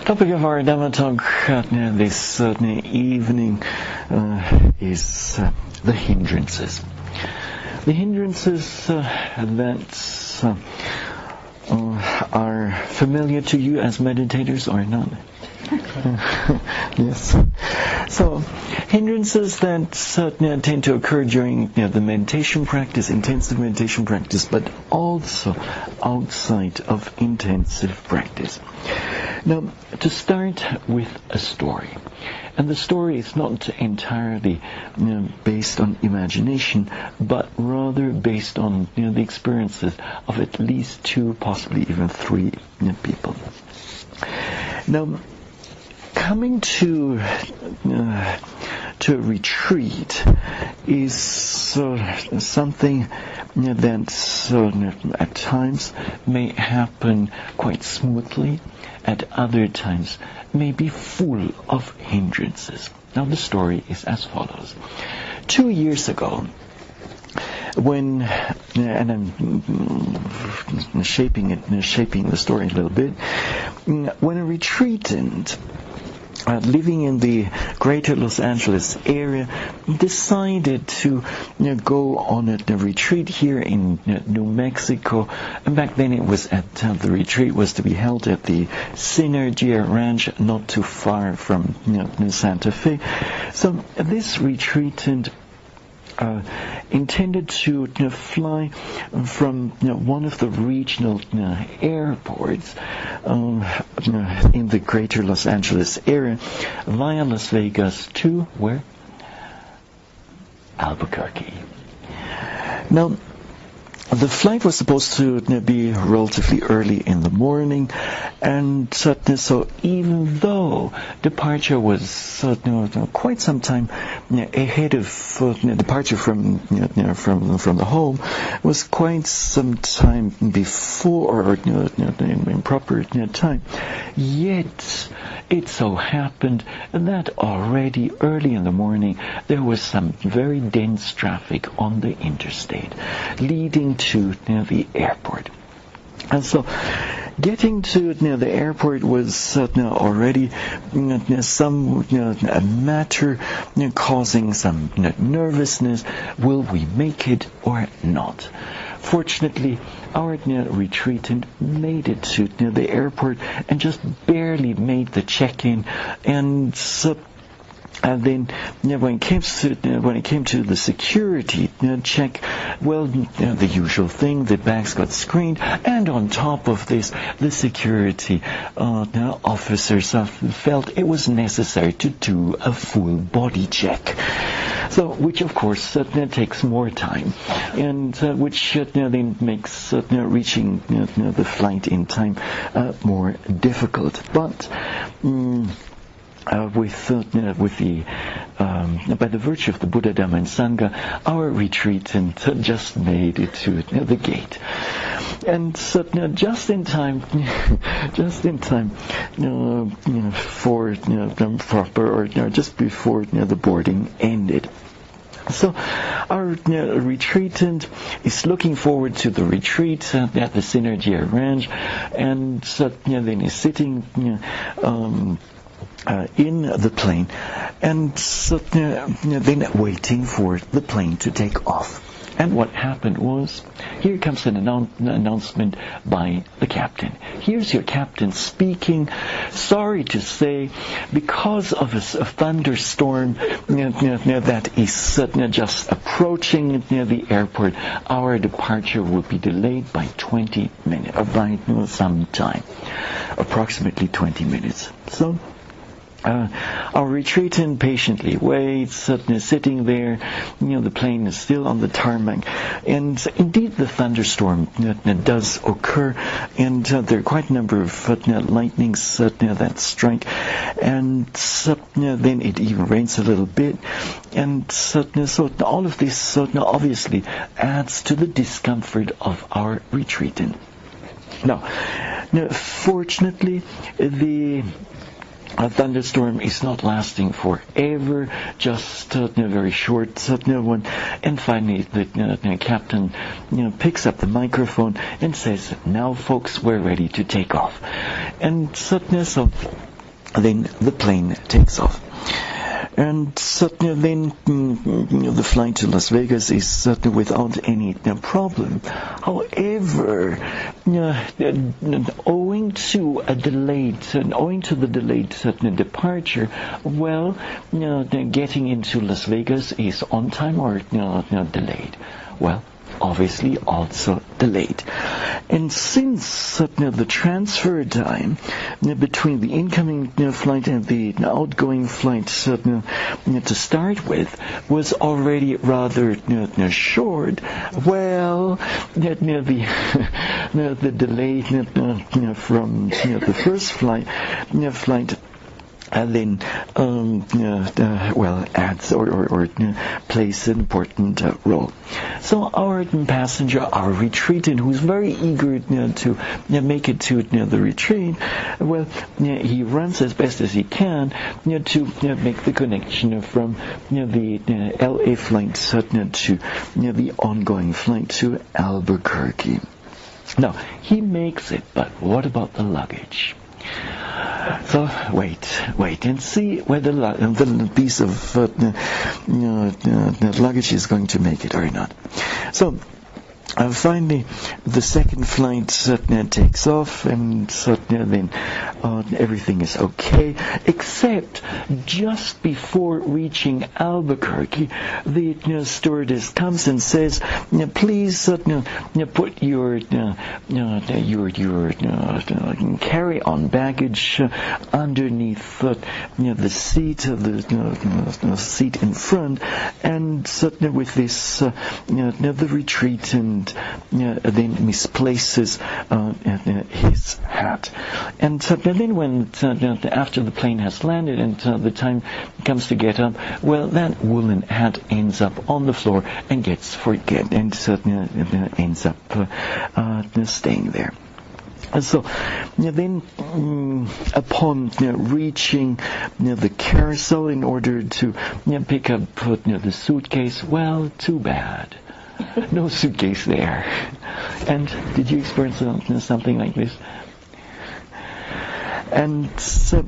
Topic of our Dhamma talk this evening is the hindrances. The hindrances that are familiar to you as meditators or not? Yes. So, hindrances that tend to occur during the meditation practice, intensive meditation practice, but also outside of intensive practice. Now, to start with a story. And the story is not entirely based on imagination, but rather based on the experiences of at least 2, possibly even 3 people. Now, coming to a retreat is something that at times may happen quite smoothly, at other times may be full of hindrances. Now the story is as follows. 2 years ago, when, and I'm shaping the story a little bit, when a retreatant living in the greater Los Angeles area decided to go on a retreat here in New Mexico, and back then it was the retreat was to be held at the Synergy Ranch, not too far from Santa Fe. So this retreatant intended to fly from one of the regional airports in the greater Los Angeles area via Las Vegas to where? Albuquerque. Now, the flight was supposed to be relatively early in the morning, and so even though departure was quite some time ahead of departure from the home was quite some time before or in proper time, yet it so happened that already early in the morning there was some very dense traffic on the interstate leading to the airport. And so getting to the airport was already some matter causing some nervousness. Will we make it or not? Fortunately, our retreatant made it to the airport and just barely made the check-in, and then when it came to the security check, well, the usual thing, the bags got screened, and on top of this, the security officers felt it was necessary to do a full body check. So, which of course takes more time, and which then makes reaching the flight in time more difficult. But by the virtue of the Buddha, Dhamma, and Sangha, our retreatant just made it to the gate, and just in time for proper or just before the boarding ended. So our retreatant is looking forward to the retreat at the Synergy Ranch, and then is sitting in the plane, and then waiting for the plane to take off. And what happened was, here comes an announcement by the captain. Here's your captain speaking. Sorry to say, because of a thunderstorm that is just approaching the airport, our departure will be delayed by 20 minutes, or by some time, approximately 20 minutes. So our retreatant patiently waits, sitting there. The plane is still on the tarmac, and indeed the thunderstorm does occur, and there are quite a number of lightnings that strike, and then it even rains a little bit, and so all of this obviously adds to the discomfort of our retreatant. Now, fortunately, the a thunderstorm is not lasting forever, just a very short one. And finally, the captain picks up the microphone and says, "Now, folks, we're ready to take off." And so then the plane takes off. And then the flight to Las Vegas is without any problem. However, owing to the delayed departure, well, getting into Las Vegas is on time or delayed. Well, obviously also delayed. And since the transfer time between the incoming flight and the outgoing flight to start with was already rather short, well, the delay from the first flight and then adds or plays an important role. So our passenger, our retreatant, who's very eager to make it to the retreat, well, he runs as best as he can to make the connection from the LA flight to the ongoing flight to Albuquerque. Now, he makes it, but what about the luggage? So wait and see whether the piece of luggage is going to make it or not. So finally, the second flight takes off, and then everything is okay, except just before reaching Albuquerque, the stewardess comes and says, "Please put your carry-on baggage underneath the seat of the seat in front," and with this the retreatant then misplaces his hat. And then when after the plane has landed and the time comes to get up, well, that woolen hat ends up on the floor and ends up staying there. So then, upon reaching the carousel in order to pick up the suitcase, well, too bad. No suitcase there. And did you experience something like this? And so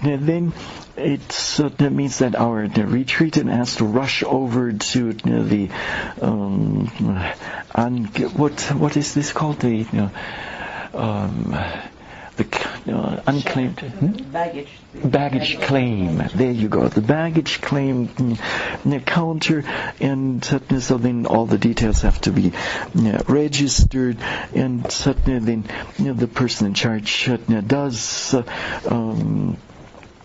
then that means that our retreatant has to rush over to the what is this called, the unclaimed baggage claim. There you go, the baggage claim counter, and so then all the details have to be registered, and then the person in charge does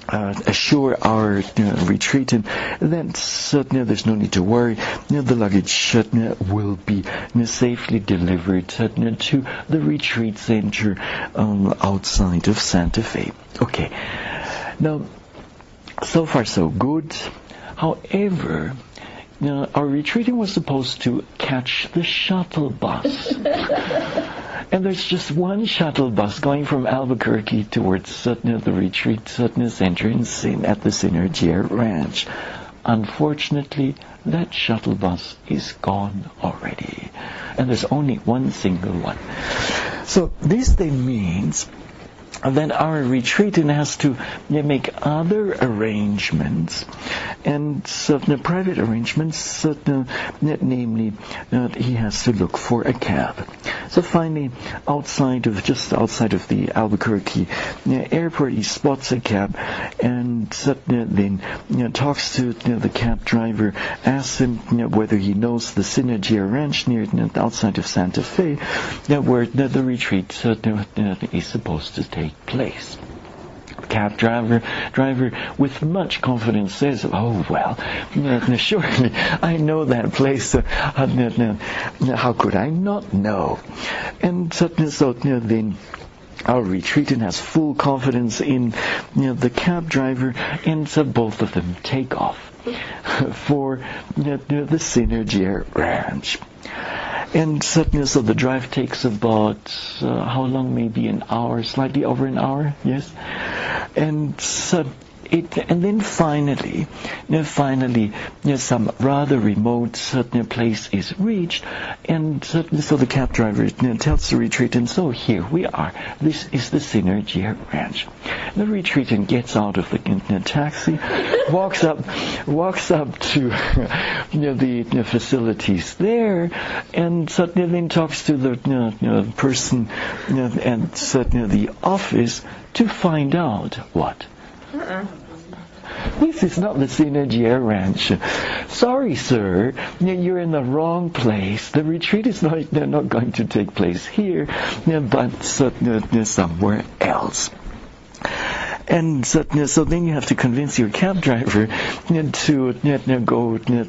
assure our retreatant that there's no need to worry. The luggage will be safely delivered to the retreat center outside of Santa Fe. Okay. Now, so far so good. However, our retreatant was supposed to catch the shuttle bus. And there's just one shuttle bus going from Albuquerque towards the retreat center at the Synergia Ranch. Unfortunately, that shuttle bus is gone already. And there's only one single one. So this then means then our retreatant has to make other arrangements, and the private arrangements, namely he has to look for a cab. So finally, just outside of the Albuquerque airport, he spots a cab, and then talks to the cab driver, asks him whether he knows the Synergia Ranch near outside of Santa Fe, where the retreat is supposed to take place. Cab driver with much confidence says, "Oh well, surely I know that place. How could I not know?" And so then our retreatant has full confidence in the cab driver, and so both of them take off for the Synergia Ranch. And so the drive takes about, how long? Maybe an hour, slightly over an hour, yes? And so and then finally, some rather remote place is reached, and so the cab driver tells the retreatant, so here we are. This is the Synergy Ranch. The retreatant gets out of the taxi, walks up to the facilities there, and suddenly then talks to the person and the office to find out what. This is not the Synergy Ranch. Sorry, sir, you're in the wrong place. The retreat is not going to take place here, but somewhere else. And so then you have to convince your cab driver to go to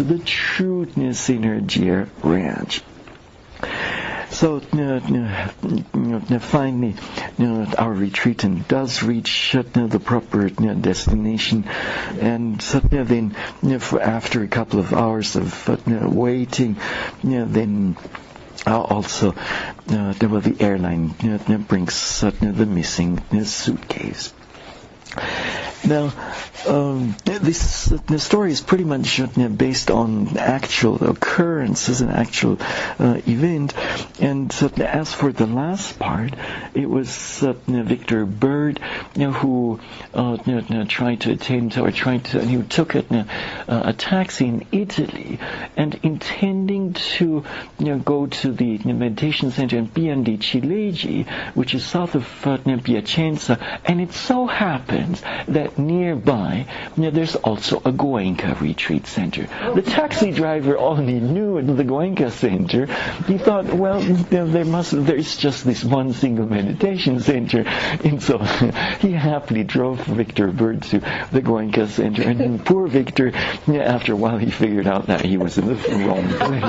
the true Synergy Ranch. So finally, our retreatant does reach the proper destination, and then after a couple of hours of waiting, then also the airline brings the missing suitcase. Now, the story is pretty much based on actual occurrences, an actual event. And as for the last part, it was Victor Bird who tried to attend, he took a taxi in Italy, and intending to go to the meditation center in Pian di Ciliegi, which is south of Piacenza, and it so happens that nearby there's also a Goenka retreat center. The taxi driver only knew the Goenka center. He thought, well, there's just this one single meditation center, and so he happily drove Victor Bird to the Goenka center, and then poor Victor, after a while he figured out that he was in the wrong place.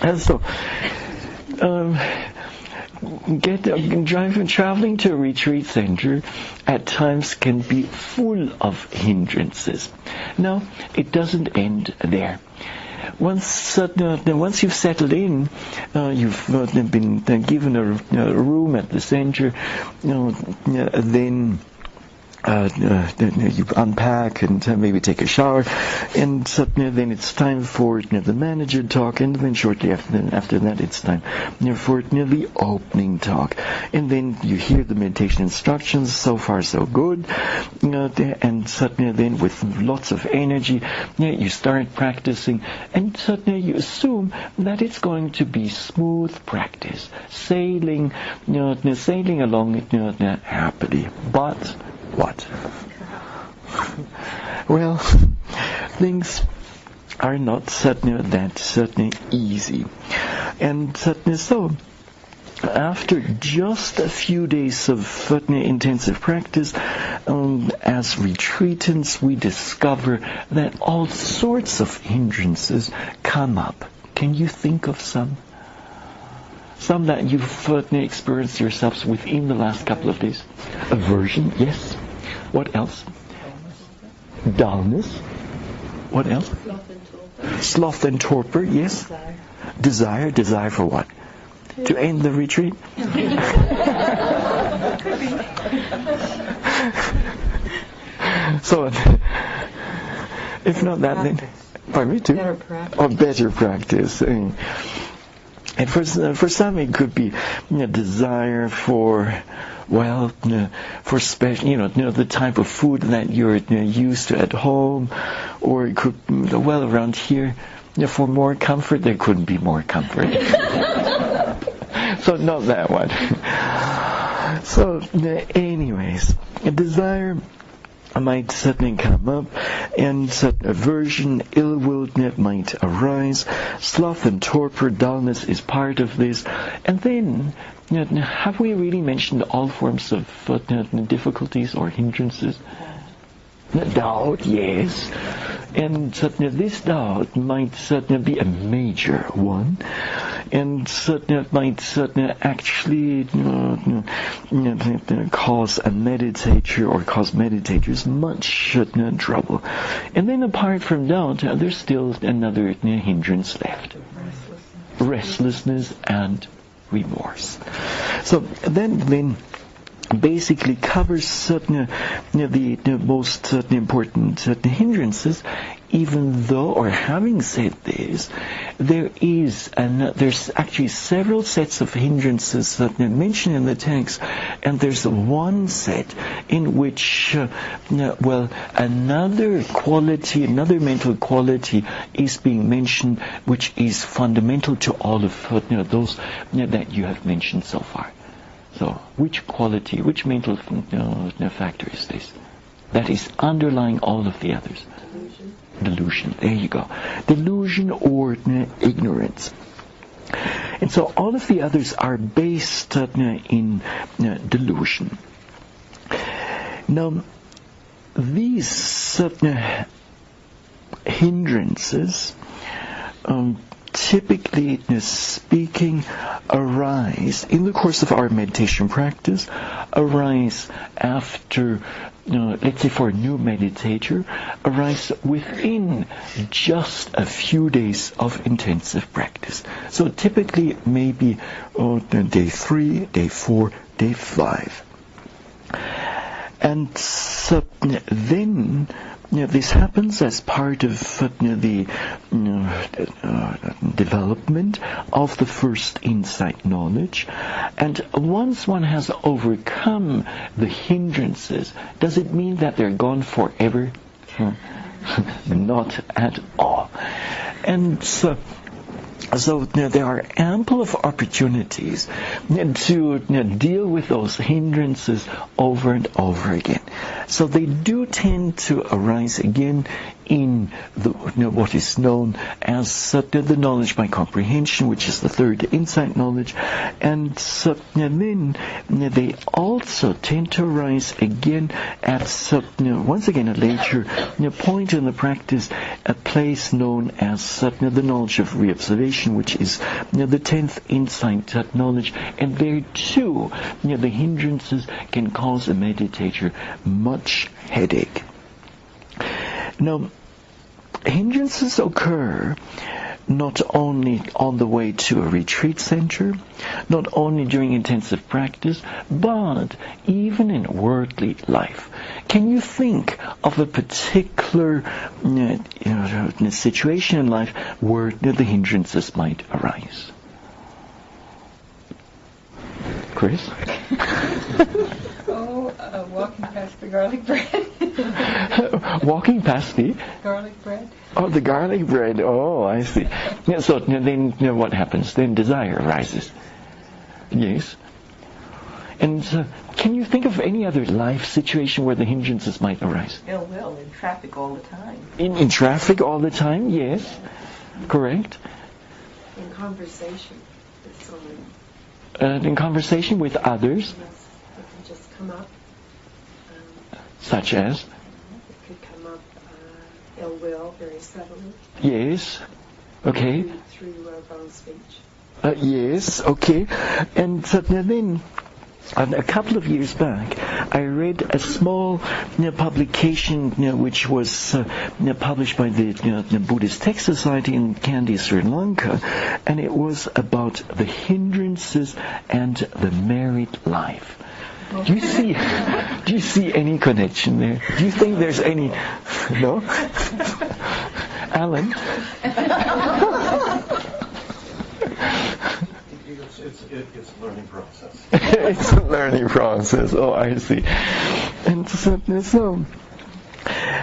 And so traveling to a retreat center at times can be full of hindrances. Now, it doesn't end there. Once you've settled in, you've been given a room at the center, then you unpack and maybe take a shower, and then it's time for the manager talk, and then shortly after that it's time for the opening talk, and then you hear the meditation instructions. So far so good, and then with lots of energy you start practicing, and you assume that it's going to be smooth practice, sailing along happily. But what? Well, things are not that easy. And so, after just a few days of intensive practice, as retreatants, we discover that all sorts of hindrances come up. Can you think of some? Some that you've experienced yourselves within the last couple of days? Aversion, yes. What else? Dullness. What else? Sloth and torpor, yes. Desire for what? To end the retreat? So, if not that, then... Pardon me, too? Better practice. Or better practice. And for some it could be desire for, for special, the type of food that you're used to at home, or it could, around here, for more comfort. There couldn't be more comfort. So not that one. So anyways, a desire might suddenly come up, and aversion, ill will might arise. Sloth and torpor, dullness is part of this. And then, have we really mentioned all forms of difficulties or hindrances? Doubt, yes. And this doubt might be a major one. and it might actually cause a meditator or cause meditators much trouble. And then apart from that, there's still another hindrance left. Restlessness and remorse. So then basically covers the most important hindrances. Even though, or having said this, there's actually several sets of hindrances that are mentioned in the text, and there's one set in which, another quality, another mental quality is being mentioned, which is fundamental to all of those that you have mentioned so far. So, which quality, which mental factor is this? That is underlying all of the others. Delusion. There you go. Delusion or ignorance. And so all of the others are based in delusion. Now, these hindrances, typically speaking, arise in the course of our meditation practice, arise after, let's say for a new meditator, arise within just a few days of intensive practice. So typically maybe day 3, day 4, day 5. And so then this happens as part of the development of the first insight knowledge. And once one has overcome the hindrances, does it mean that they're gone forever? Not at all. And so there are ample of opportunities to deal with those hindrances over and over again. So they do tend to arise again in what is known as the knowledge by comprehension, which is the third insight knowledge, and then they also tend to arise again at once again a later point in the practice, a place known as the knowledge of reobservation, which is the 10th insight knowledge, and there too the hindrances can cause a meditator much headache. Now, hindrances occur not only on the way to a retreat center, not only during intensive practice, but even in worldly life. Can you think of a particular situation in life where the hindrances might arise? Chris? Walking past the garlic bread. Walking past the? Garlic bread. Oh, the garlic bread. Oh, I see. Yeah, so then what happens? Then desire arises. Yes. And can you think of any other life situation where the hindrances might arise? Ill will in traffic all the time. In traffic all the time? Yes. Correct. In conversation with someone. In conversation with others. Yes. It can just come up. Such as? It could come up ill will very subtly. Yes. Okay. Through bone speech. Yes. Okay. And then, a couple of years back, I read a small publication which was published by the Buddhist Text Society in Kandy, Sri Lanka, and it was about the hindrances and the married life. Do you see any connection there? Do you think there's any? No? Alan? It's a learning process. It's a learning process. Oh, I see. And so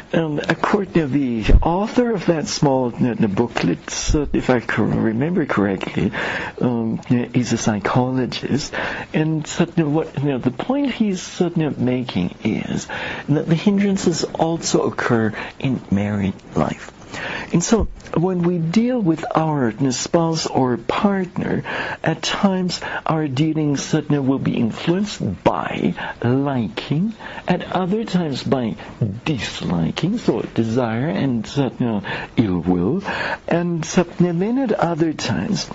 according to the author of that small booklet, if I remember correctly, is a psychologist, and what the point he's making is that the hindrances also occur in married life. And so, when we deal with our spouse or partner, at times our dealings will be influenced by liking, at other times by disliking, so desire and ill will, and then at other times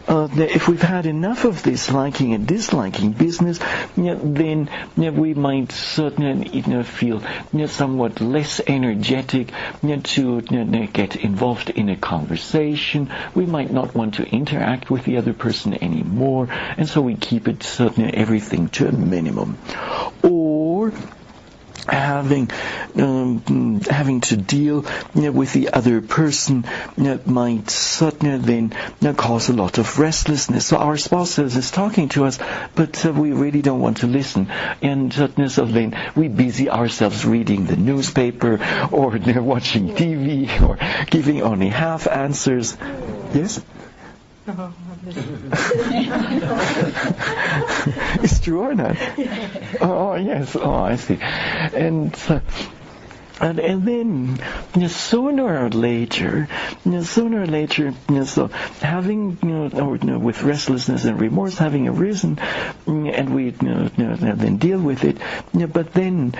if we've had enough of this liking and disliking business, then we might certainly feel somewhat less energetic to get involved in a conversation. We might not want to interact with the other person anymore, and so we keep it certainly everything to a minimum. Or having to deal with the other person might certainly then cause a lot of restlessness. So our spouse is talking to us, but we really don't want to listen, and so then we busy ourselves reading the newspaper or watching TV or giving only half answers. Yes? It's true or not? Oh yes. Oh, I see. And then sooner or later, so having with restlessness and remorse having arisen, and we then deal with it, but then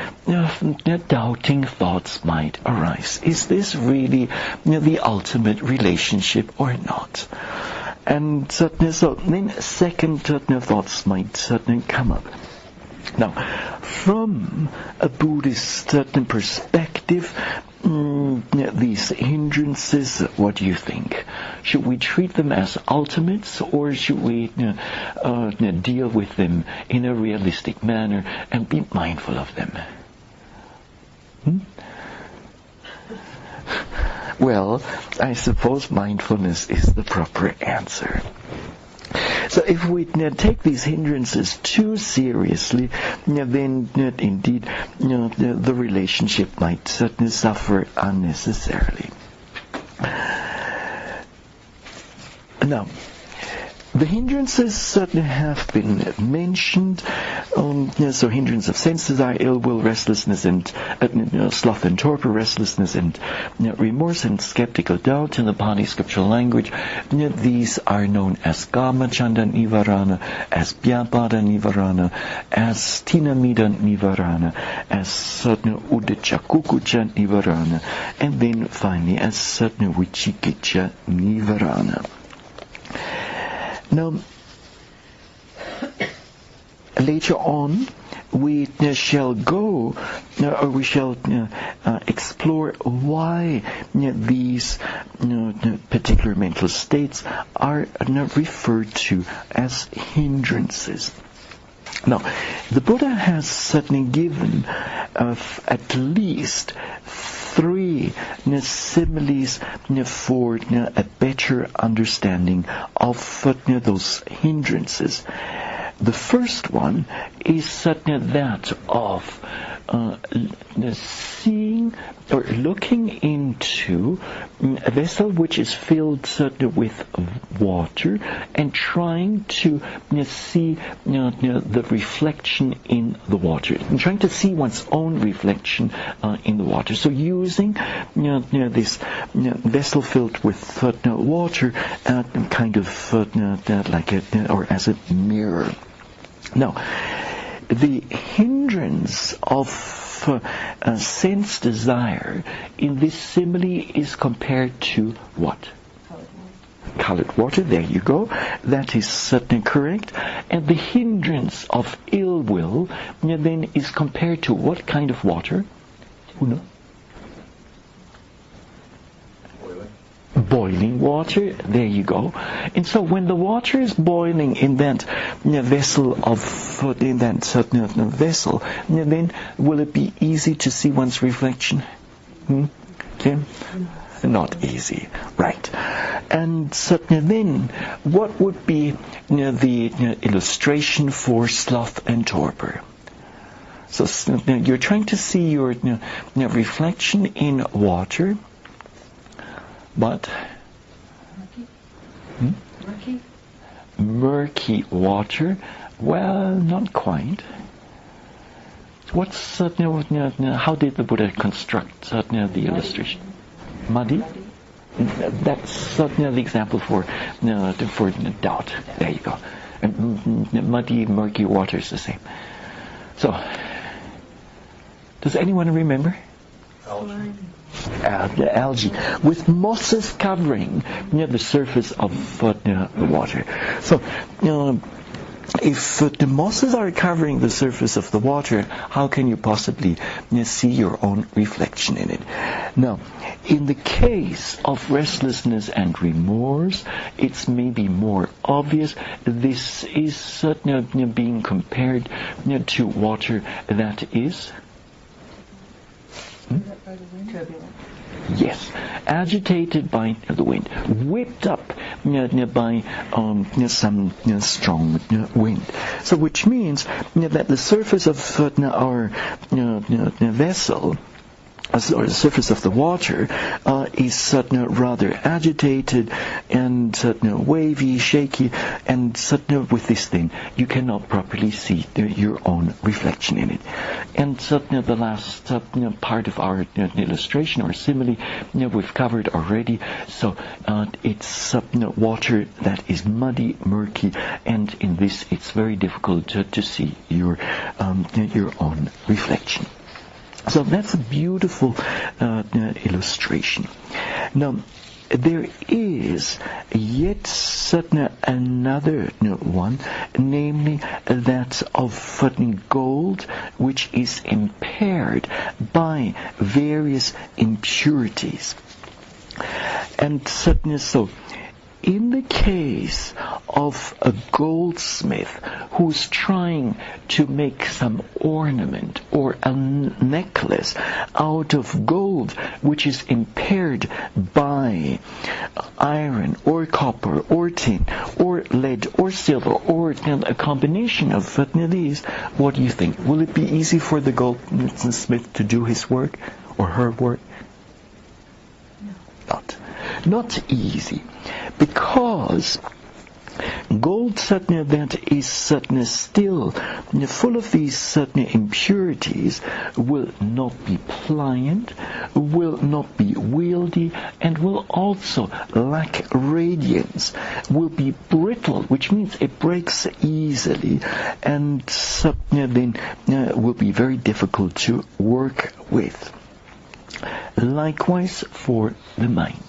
doubting thoughts might arise. Is this really the ultimate relationship or not? And so then second thoughts might certainly come up. Now, from a Buddhist perspective, these hindrances, what do you think? Should we treat them as ultimates, or should we deal with them in a realistic manner and be mindful of them? Well, I suppose mindfulness is the proper answer. So if we take these hindrances too seriously, then indeed the relationship might certainly suffer unnecessarily. Now, the hindrances certainly have been mentioned. So hindrance of sense desire, ill will, restlessness, and sloth and torpor, restlessness and remorse, and skeptical doubt in the Pali scriptural language. These are known as Kamachanda Nivarana, as Vyapada Nivarana, as Tinamida Nivarana, as Udachakukucha Nivarana, and then finally as Vicikiccha Nivarana. Now, later on, we shall go, or we shall explore why these particular mental states are referred to as hindrances. Now, the Buddha has certainly given at least three similes for a better understanding of those hindrances. The first one is that of seeing or looking into a vessel which is filled with water and trying to see the reflection in the water, and trying to see one's own reflection in the water. So using this vessel filled with water kind of like or as a mirror. Now, the hindrance of sense desire in this simile is compared to what? Colored water, there you go. That is certainly correct. And the hindrance of ill will then is compared to what kind of water? Who knows? Boiling water, there you go. And so when the water is boiling in that vessel vessel, then will it be easy to see one's reflection? Okay? Not easy, right? And certainly then, what would be the illustration for sloth and torpor? So you're trying to see your reflection in water, but murky water. Well, not quite. What's how did the Buddha construct the illustration? Muddy. That's certainly the example for doubt. There you go. And muddy, murky water is the same. So, does anyone remember? Algae. The algae, with mosses covering the surface of the water. So, if the mosses are covering the surface of the water, how can you possibly see your own reflection in it? Now, in the case of restlessness and remorse, it's maybe more obvious. This is certainly being compared to water that is Turbulent. yes, agitated by the wind, whipped up by some strong wind. So, which means that the surface of our vessel, or the surface of the water, is rather agitated and wavy, shaky, and with this thing you cannot properly see your own reflection in it. And the last part of our illustration or simile we've covered already. So it's water that is muddy, murky, and in this it's very difficult to see your own reflection. So that's a beautiful illustration. Now, there is yet another one, namely that of gold, which is impaired by various impurities. And so, in the case of a goldsmith who's trying to make some ornament or a necklace out of gold which is impaired by iron or copper or tin or lead or silver or a combination of these, what do you think? Will it be easy for the goldsmith to do his work or her work? No. Not easy. Because gold that is still full of these impurities will not be pliant, will not be wieldy, and will also lack radiance, will be brittle, which means it breaks easily, and then will be very difficult to work with. Likewise for the mind.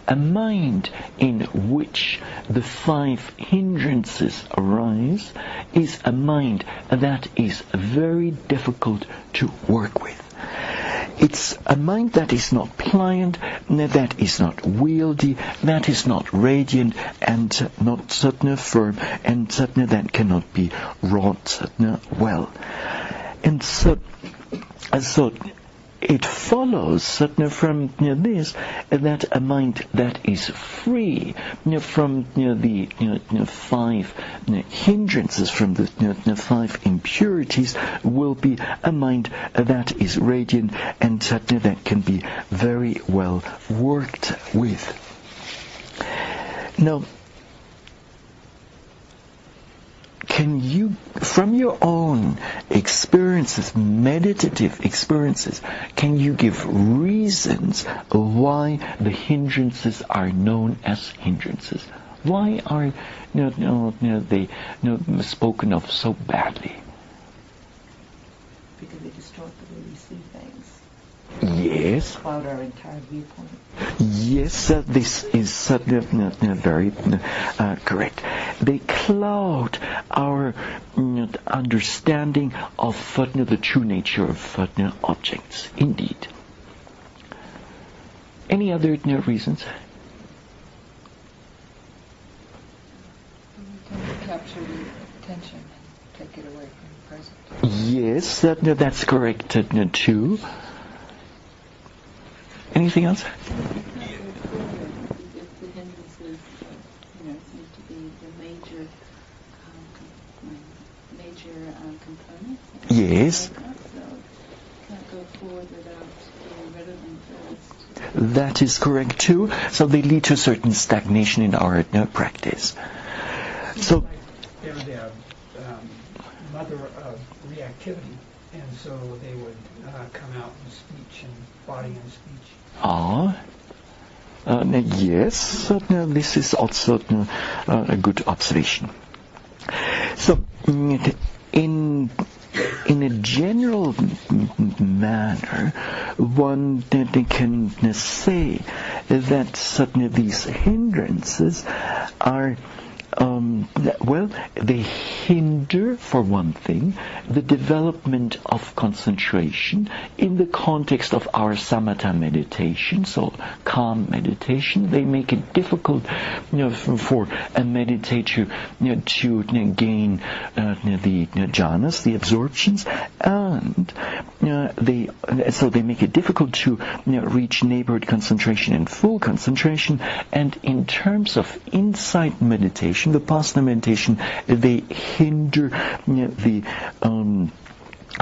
A mind in which the 5 hindrances arise is a mind that is very difficult to work with. It's a mind that is not pliant, that is not wieldy, that is not radiant, and not firm, and that cannot be wrought well. And so it follows from this that a mind that is free from the 5 hindrances, from the 5 impurities, will be a mind that is radiant and that can be very well worked with. Now, can you, from your own experiences, meditative experiences, can you give reasons why the hindrances are known as hindrances? Why are they spoken of so badly? Because they distort the way we see things. Yes. Cloud our entire viewpoint. Yes, this is very correct. They cloud our understanding of the true nature of objects. Indeed. Any other reasons? We tend to capture the attention and take it away from the present. Yes, that's correct too. Anything else? If the hindrances, seem to be the major components. Yes. So can't go forward without getting rid of them first. That is correct too. So they lead to a certain stagnation in our practice. So they're the mother of reactivity, and so they would come out in speech and body and speech. Yes, this is also a good observation. So, in in a general manner, one can say that certainly these hindrances are they hinder, for one thing, the development of concentration in the context of our samatha meditation, so calm meditation. They make it difficult, for a meditator, to gain the jhanas, the absorptions, and they make it difficult to reach neighborhood concentration and full concentration. And in terms of insight meditation, Vipassana meditation, they hinder the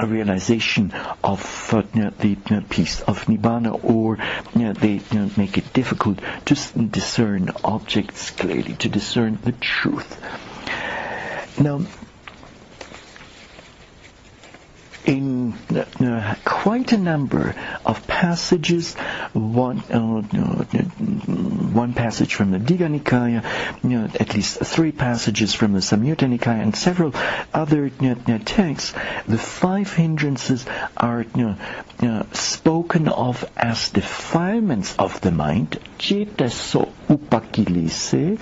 realization of the peace of Nibbana, or they make it difficult to discern objects clearly, to discern the truth. Now, in quite a number of passages, one passage from the Digha Nikaya, at least 3 passages from the Samyutta Nikaya, and several other texts, the 5 hindrances are spoken of as defilements of the mind, cetaso upakilese,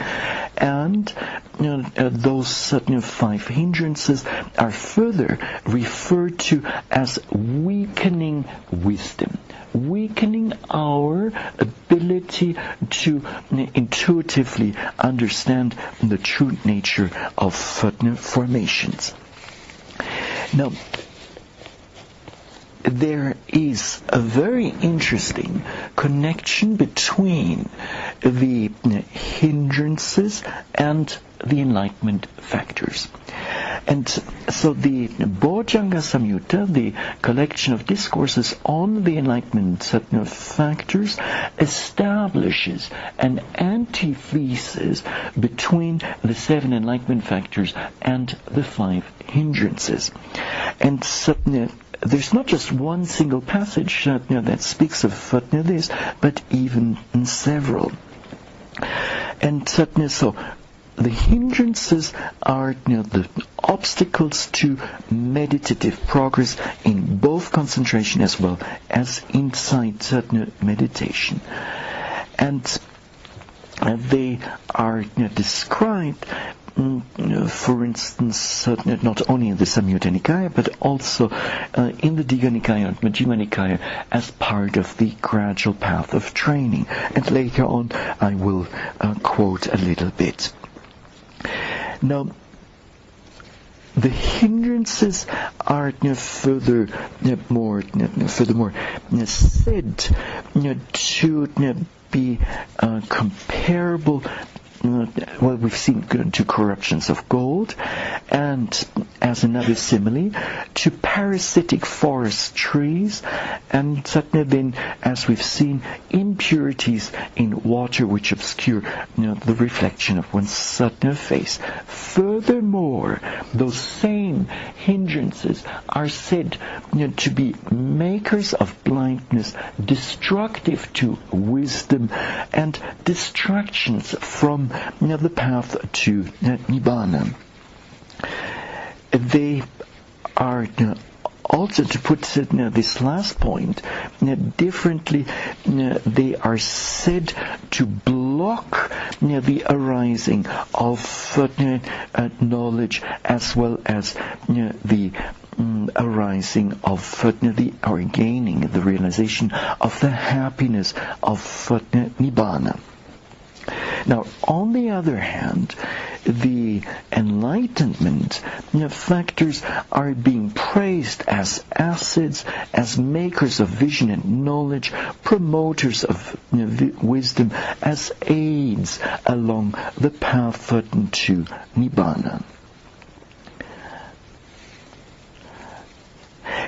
and those 5 hindrances are further referred to as weakening wisdom, weakening our ability to intuitively understand the true nature of formations. Now, there is a very interesting connection between the hindrances and the enlightenment factors. And so the Bojjhanga Samyutta, the collection of discourses on the enlightenment factors, establishes an antithesis between the 7 enlightenment factors and the 5 hindrances. And there's not just one single passage that speaks of this, but even several. And so the hindrances are the obstacles to meditative progress in both concentration as well as insight meditation. And they are described, for instance, not only in the Samyutta Nikaya, but also in the Digha Nikaya and Majjhima Nikaya, as part of the gradual path of training. And later on I will quote a little bit. Now, the hindrances are furthermore said to be comparable. We've seen to corruptions of gold, and as another simile, to parasitic forest trees, and then, as we've seen, impurities in water which obscure the reflection of one's face. Furthermore, those same hindrances are said to be makers of blindness, destructive to wisdom, and distractions from the path to Nibbana. They are also, to put this last point differently, they are said to block the arising of knowledge, as well as the arising of or gaining the realization of the happiness of Nibbana. Now, on the other hand, the enlightenment factors are being praised as acids, as makers of vision and knowledge, promoters of wisdom, as aids along the path to Nibbana.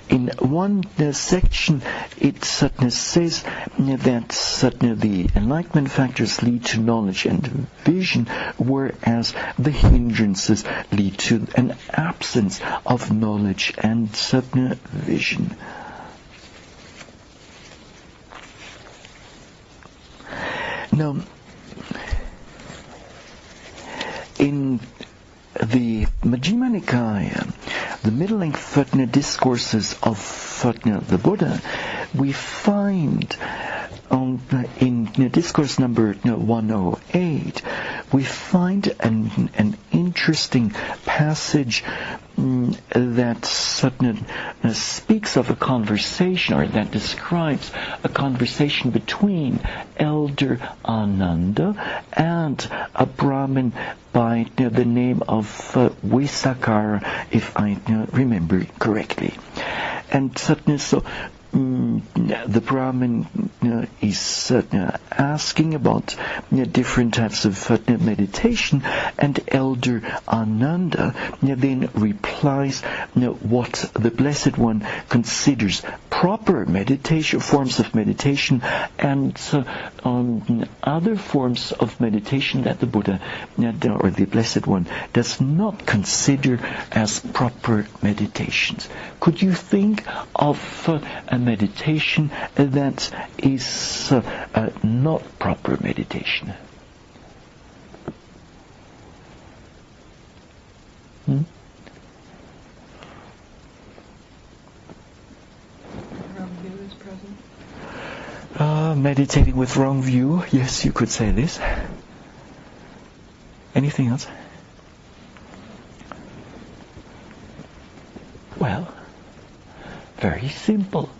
In one section, it says that the enlightenment factors lead to knowledge and vision, whereas the hindrances lead to an absence of knowledge and vision. Now, in the Majjhima Nikaya, the middle-length discourses of the Buddha, we find in discourse number 108, we find an interesting passage that speaks of a conversation, or that describes a conversation between Elder Ananda and a Brahmin by the name of Visakara, if I remember correctly. And so the Brahmin is asking about different types of meditation, and Elder Ananda then replies what the Blessed One considers proper meditation, forms of meditation, and other forms of meditation that the Buddha or the Blessed One does not consider as proper meditations. Could you think of a meditation that is not proper meditation? Wrong view is present. Meditating with wrong view, yes, you could say this. Anything else? Well, very simple.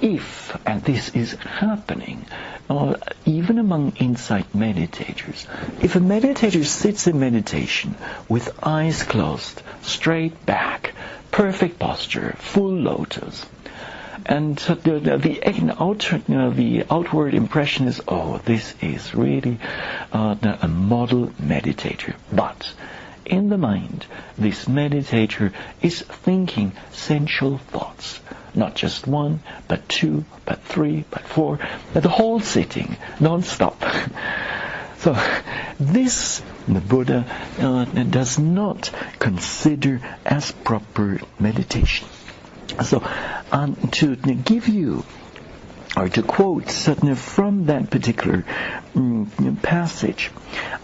If, and this is happening, even among insight meditators, if a meditator sits in meditation with eyes closed, straight back, perfect posture, full lotus, and the outward impression is, oh, this is really a model meditator. But in the mind, this meditator is thinking sensual thoughts. Not just one, but two, but three, but four, but the whole sitting, non-stop. So this the Buddha does not consider as proper meditation. So to give you, or to quote from that particular passage,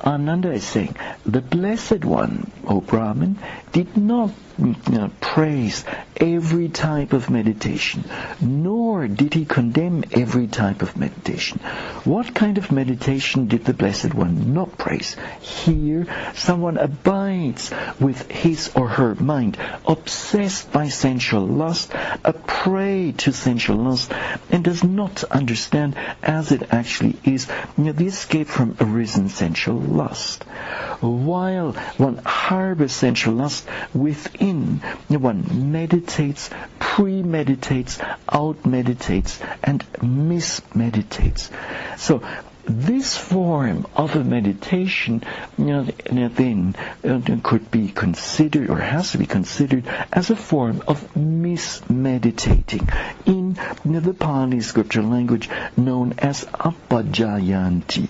Ananda is saying, the Blessed One, O Brahmin, did not praise every type of meditation, nor did he condemn every type of meditation. What kind of meditation did the Blessed One not praise? Here, someone abides with his or her mind, obsessed by sensual lust, a prey to sensual lust, and does not understand as it actually is the escape from arisen sensual lust. While one harbors sensual lust within, one meditates, premeditates, out-meditates, and mismeditates. So this form of a meditation then could be considered, or has to be considered, as a form of mismeditating in the Pali scripture language known as apajayanti.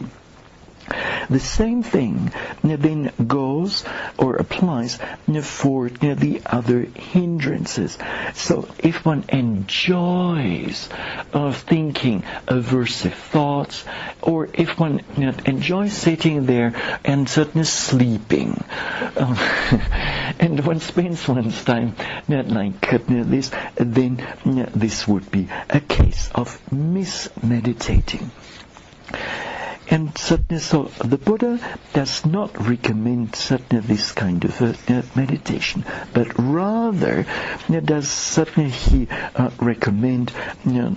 The same thing then goes or applies for the other hindrances. So if one enjoys thinking aversive thoughts, or if one enjoys sitting there and certainly sleeping, and one spends one's time like this, then this would be a case of mismeditating. And so the Buddha does not recommend this kind of meditation, but rather does he recommend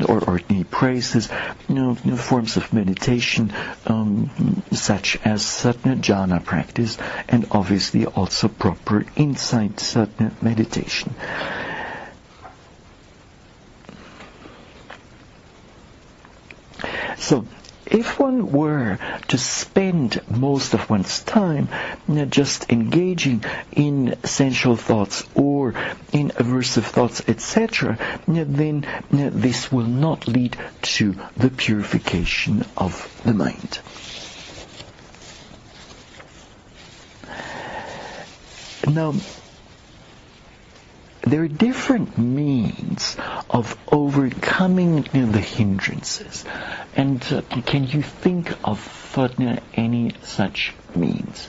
or he praises forms of meditation such as jhana practice, and obviously also proper insight meditation. So if one were to spend most of one's time just engaging in sensual thoughts or in aversive thoughts, etc., then this will not lead to the purification of the mind. Now, there are different means of overcoming the hindrances. And can you think of any such means?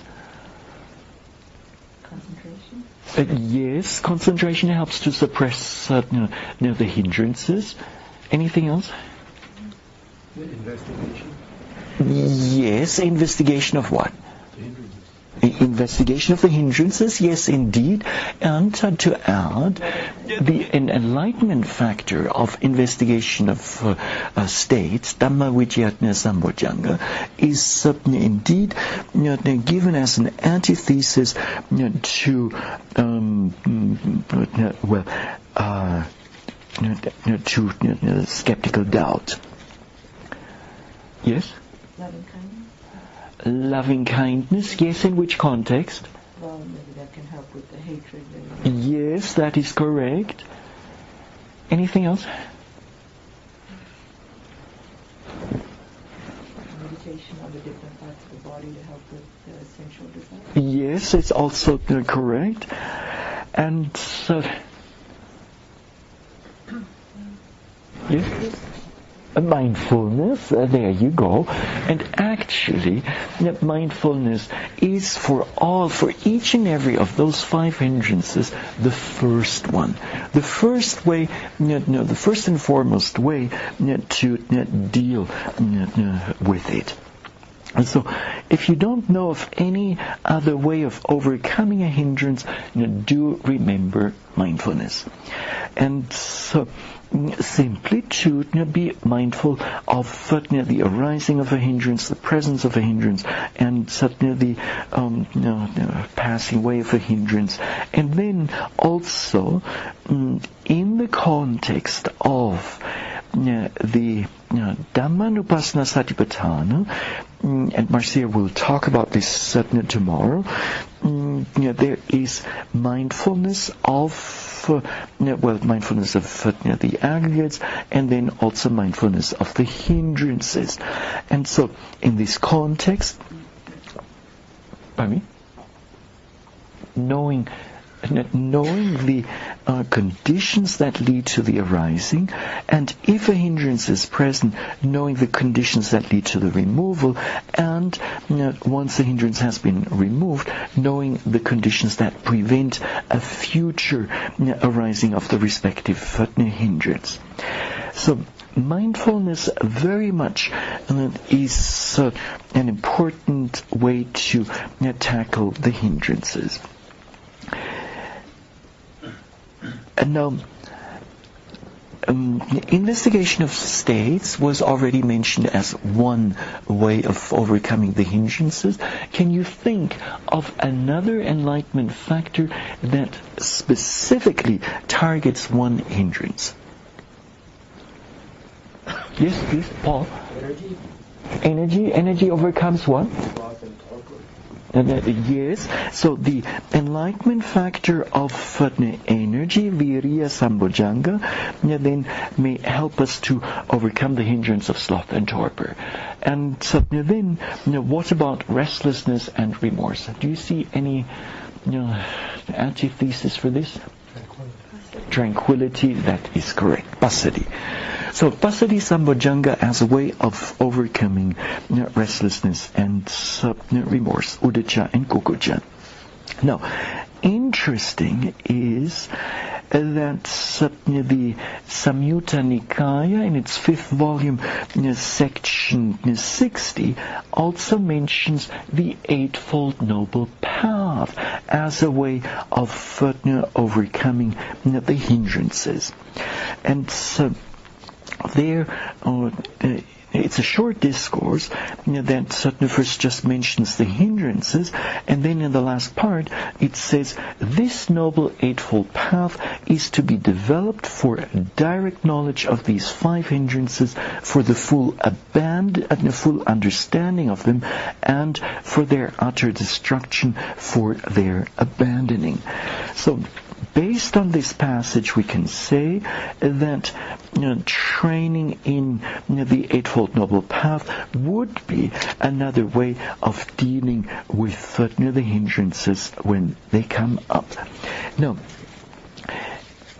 Concentration. Yes, concentration helps to suppress the hindrances. Anything else? The investigation. Yes, investigation of what? The hindrances. Investigation of the hindrances, yes, indeed. And to add, an enlightenment factor of investigation of states, Dhamma Vijayatna Sambojjhanga, is indeed given as an antithesis to skeptical doubt. Yes? Loving kindness? Loving kindness, yes, in which context? Well, maybe that can help with the hatred. Yes, that is correct. Anything else? Meditation on the different parts of the body to help with the sensual desire. Yes, it's also correct. And yes? Mindfulness, there you go. And actually, mindfulness is for each and every of those 5 hindrances, the first one. The first way, the first and foremost way to deal with it. And so, if you don't know of any other way of overcoming a hindrance, do remember mindfulness. And so, simply to be mindful of the arising of a hindrance, the presence of a hindrance, and the passing away of a hindrance. And then also, in the context of the Dhammanupassana Satipatthana, and Marcia will talk about this tomorrow, there is mindfulness of mindfulness of the aggregates, and then also mindfulness of the hindrances. And so, in this context, knowing the conditions that lead to the arising, and if a hindrance is present, knowing the conditions that lead to the removal, and once the hindrance has been removed, knowing the conditions that prevent a future arising of the respective hindrance. So mindfulness very much is an important way to tackle the hindrances. And now, investigation of states was already mentioned as one way of overcoming the hindrances. Can you think of another enlightenment factor that specifically targets one hindrance? Yes, please, Paul. Energy overcomes what? Yes, so the enlightenment factor of energy, viriya sambojjhanga, then may help us to overcome the hindrance of sloth and torpor. And then, what about restlessness and remorse? Do you see any antithesis for this? Tranquility, that is correct. Passaddhi. So Passaddhi Sambojjhanga as a way of overcoming restlessness and remorse, uddhacca and kukucca. Now, interesting is that the Samyutta Nikaya in its 5th volume, section 60, also mentions the Eightfold Noble Path as a way of overcoming the hindrances. And so there, it's a short discourse that first just mentions the hindrances, and then in the last part it says this noble eightfold path is to be developed for direct knowledge of these 5 hindrances, for the full full understanding of them, and for their utter destruction, for their abandoning. So, based on this passage, we can say that training in the Eightfold Noble Path would be another way of dealing with the hindrances when they come up. Now,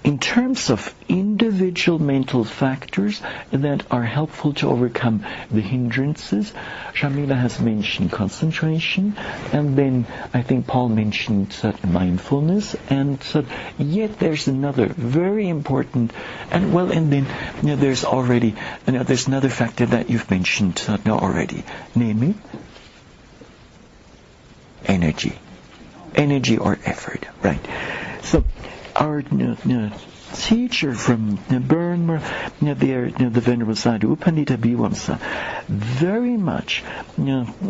in terms of individual mental factors that are helpful to overcome the hindrances, Shamila has mentioned concentration, and then I think Paul mentioned mindfulness, and yet there's another very important, and then there's already there's another factor that you've mentioned already, namely energy or effort, right? So our teacher from Burma, the Venerable Sadhu Pandita Bhiwamsa, very much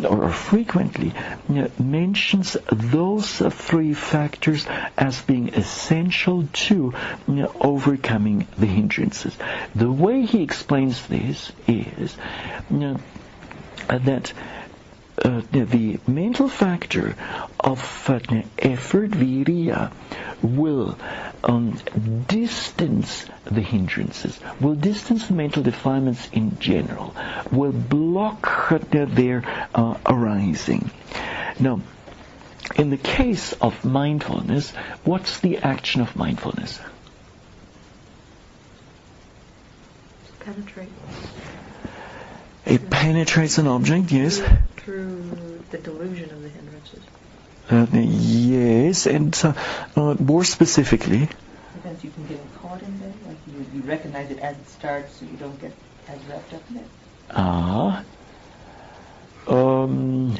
or frequently mentions those three factors as being essential to overcoming the hindrances. The way he explains this is that the mental factor of effort, viriya, will distance the hindrances, will distance the mental defilements in general, will block their arising. Now, in the case of mindfulness, what's the action of mindfulness? Penetrate. It penetrates an object, yes. Through the delusion of the hindrances. Yes, and more specifically. Sometimes you can get caught in there, like you recognize it as it starts, so you don't get as wrapped up in it.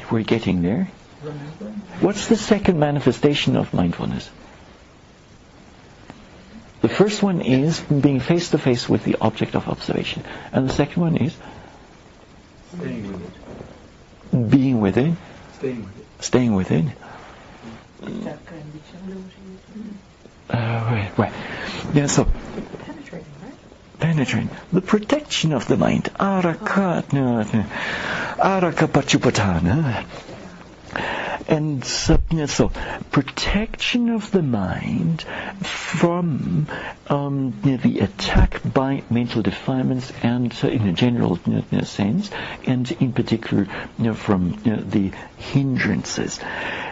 We're getting there. Remember? What's the second manifestation of mindfulness? The first one is being face to face with the object of observation, and the second one is Staying with it. being with it, Staying with it. staying with it. Right. Yeah, so Penetrating, right? penetrating. The protection of the mind. Araka pachupatana. And so protection of the mind from the attack by mental defilements, and in a general sense, and in particular from the hindrances.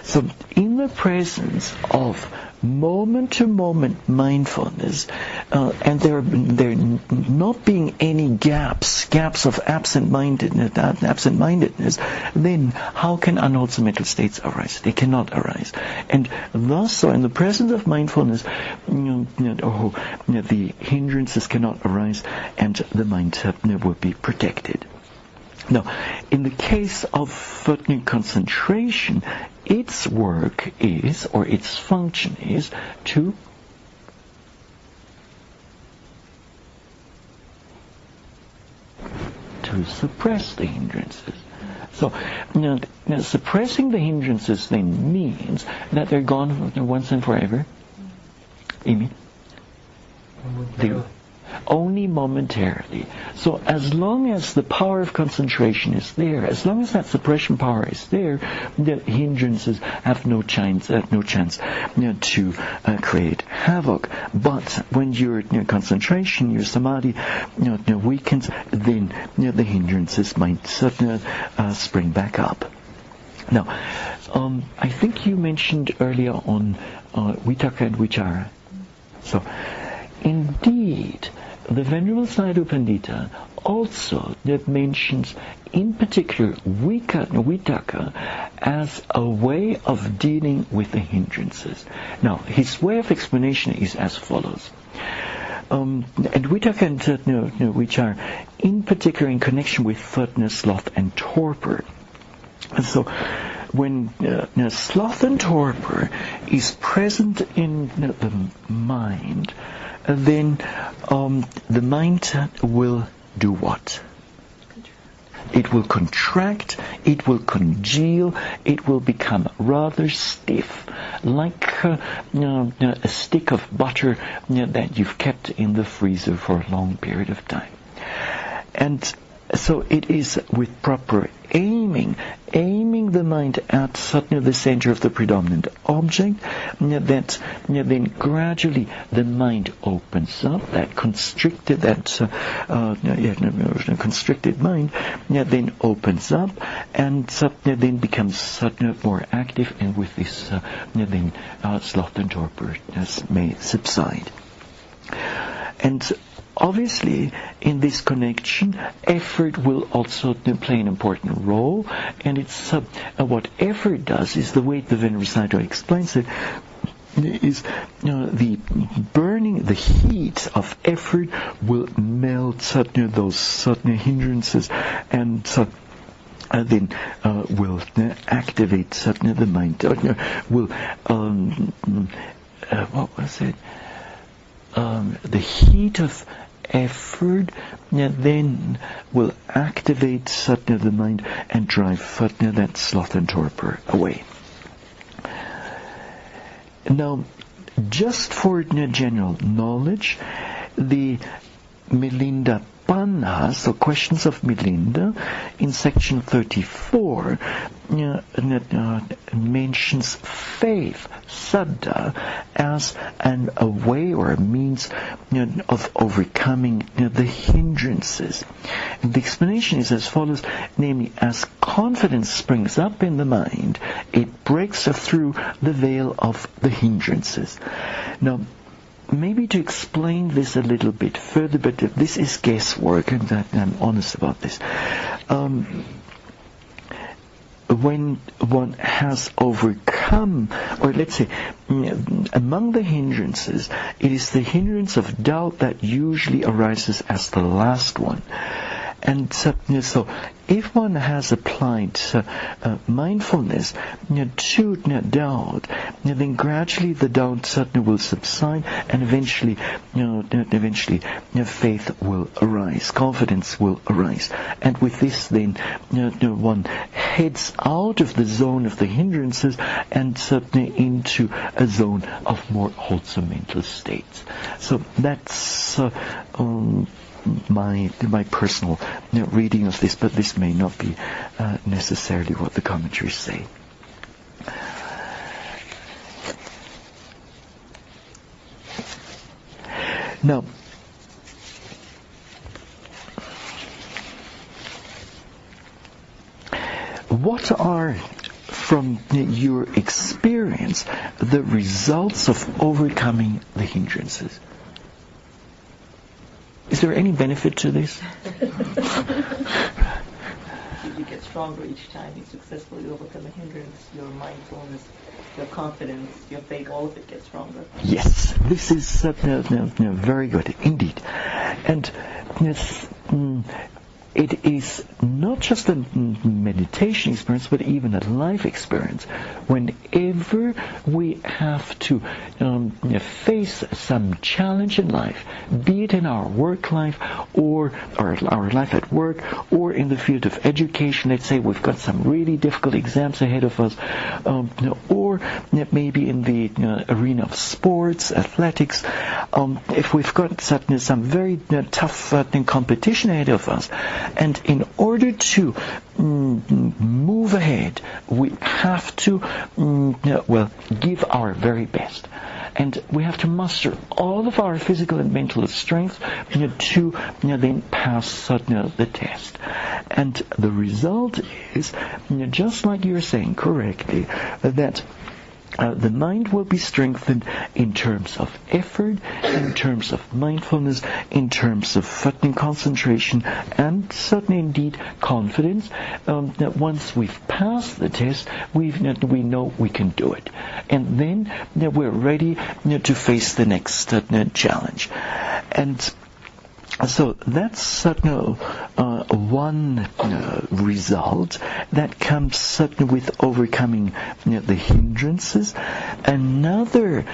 So in the presence of moment-to-moment mindfulness, and there not being any gaps of absent-mindedness, then how can unwholesome mental states arise? They cannot arise. And thus, so in the presence of mindfulness, the hindrances cannot arise, and the mind will be protected. Now, in the case of concentration, its work is, or its function is, to suppress the hindrances. So, suppressing the hindrances then means that they're gone once and forever. Amy? Only momentarily. So as long as the power of concentration is there, as long as that suppression power is there, the hindrances have no chance to create havoc. But when your concentration, your samadhi, weakens, then the hindrances might spring back up. Now, I think you mentioned earlier on vitaka and vichara. So, indeed, the Venerable Sayadaw Pandita also mentions in particular vitaka as a way of dealing with the hindrances. Now, his way of explanation is as follows. And vitaka and vichara, in particular in connection with sloth and torpor. And so, when sloth and torpor is present in the mind, then the mind will do what? It will contract, it will congeal, it will become rather stiff, like a stick of butter that you've kept in the freezer for a long period of time. And so it is with proper aiming the mind at the center of the predominant object, that then gradually the mind opens up. That constricted mind then opens up, and then becomes more active, and with this then sloth and torpor may subside. And obviously, in this connection, effort will also play an important role. And it's what effort does is the way the Venerable Sayadaw explains it. Is the burning, the heat of effort will melt those hindrances, and then will activate the mind. Will what was it? The heat of effort then will activate the mind and drive that sloth and torpor away. Now, just for general knowledge, the Milinda Panha, so questions of Milinda, in section 34, mentions faith, saddha, as a way or a means of overcoming the hindrances. And the explanation is as follows, namely, as confidence springs up in the mind, it breaks through the veil of the hindrances. Now, maybe to explain this a little bit further, but this is guesswork, and I'm honest about this. When one has overcome, or let's say, among the hindrances, it is the hindrance of doubt that usually arises as the last one. And so, if one has applied mindfulness to doubt, then gradually the doubt will subside, and eventually faith will arise, confidence will arise. And with this, then one heads out of the zone of the hindrances and into a zone of more wholesome mental states. So that's my personal reading of this, but this may not be necessarily what the commentaries say. Now, what are, from your experience, the results of overcoming the hindrances? Is there any benefit to this? You get stronger each time you successfully overcome a hindrance. Your mindfulness, your confidence, your faith, all of it gets stronger. Yes, this is very good indeed. And it is not just a meditation experience, but even a life experience. Whenever we have to face some challenge in life, be it in our work life or our life at work, or in the field of education, let's say we've got some really difficult exams ahead of us, or maybe in the arena of sports, athletics, if we've got some very tough competition ahead of us, and in order to move ahead, we have to, give our very best. And we have to muster all of our physical and mental strength to then pass the test. And the result is, just like you're saying correctly, that the mind will be strengthened in terms of effort, in terms of mindfulness, in terms of concentration, and certainly indeed confidence. That once we've passed the test, we know we can do it, and then we're ready to face the next challenge. And so that's one result that comes with overcoming the hindrances. Another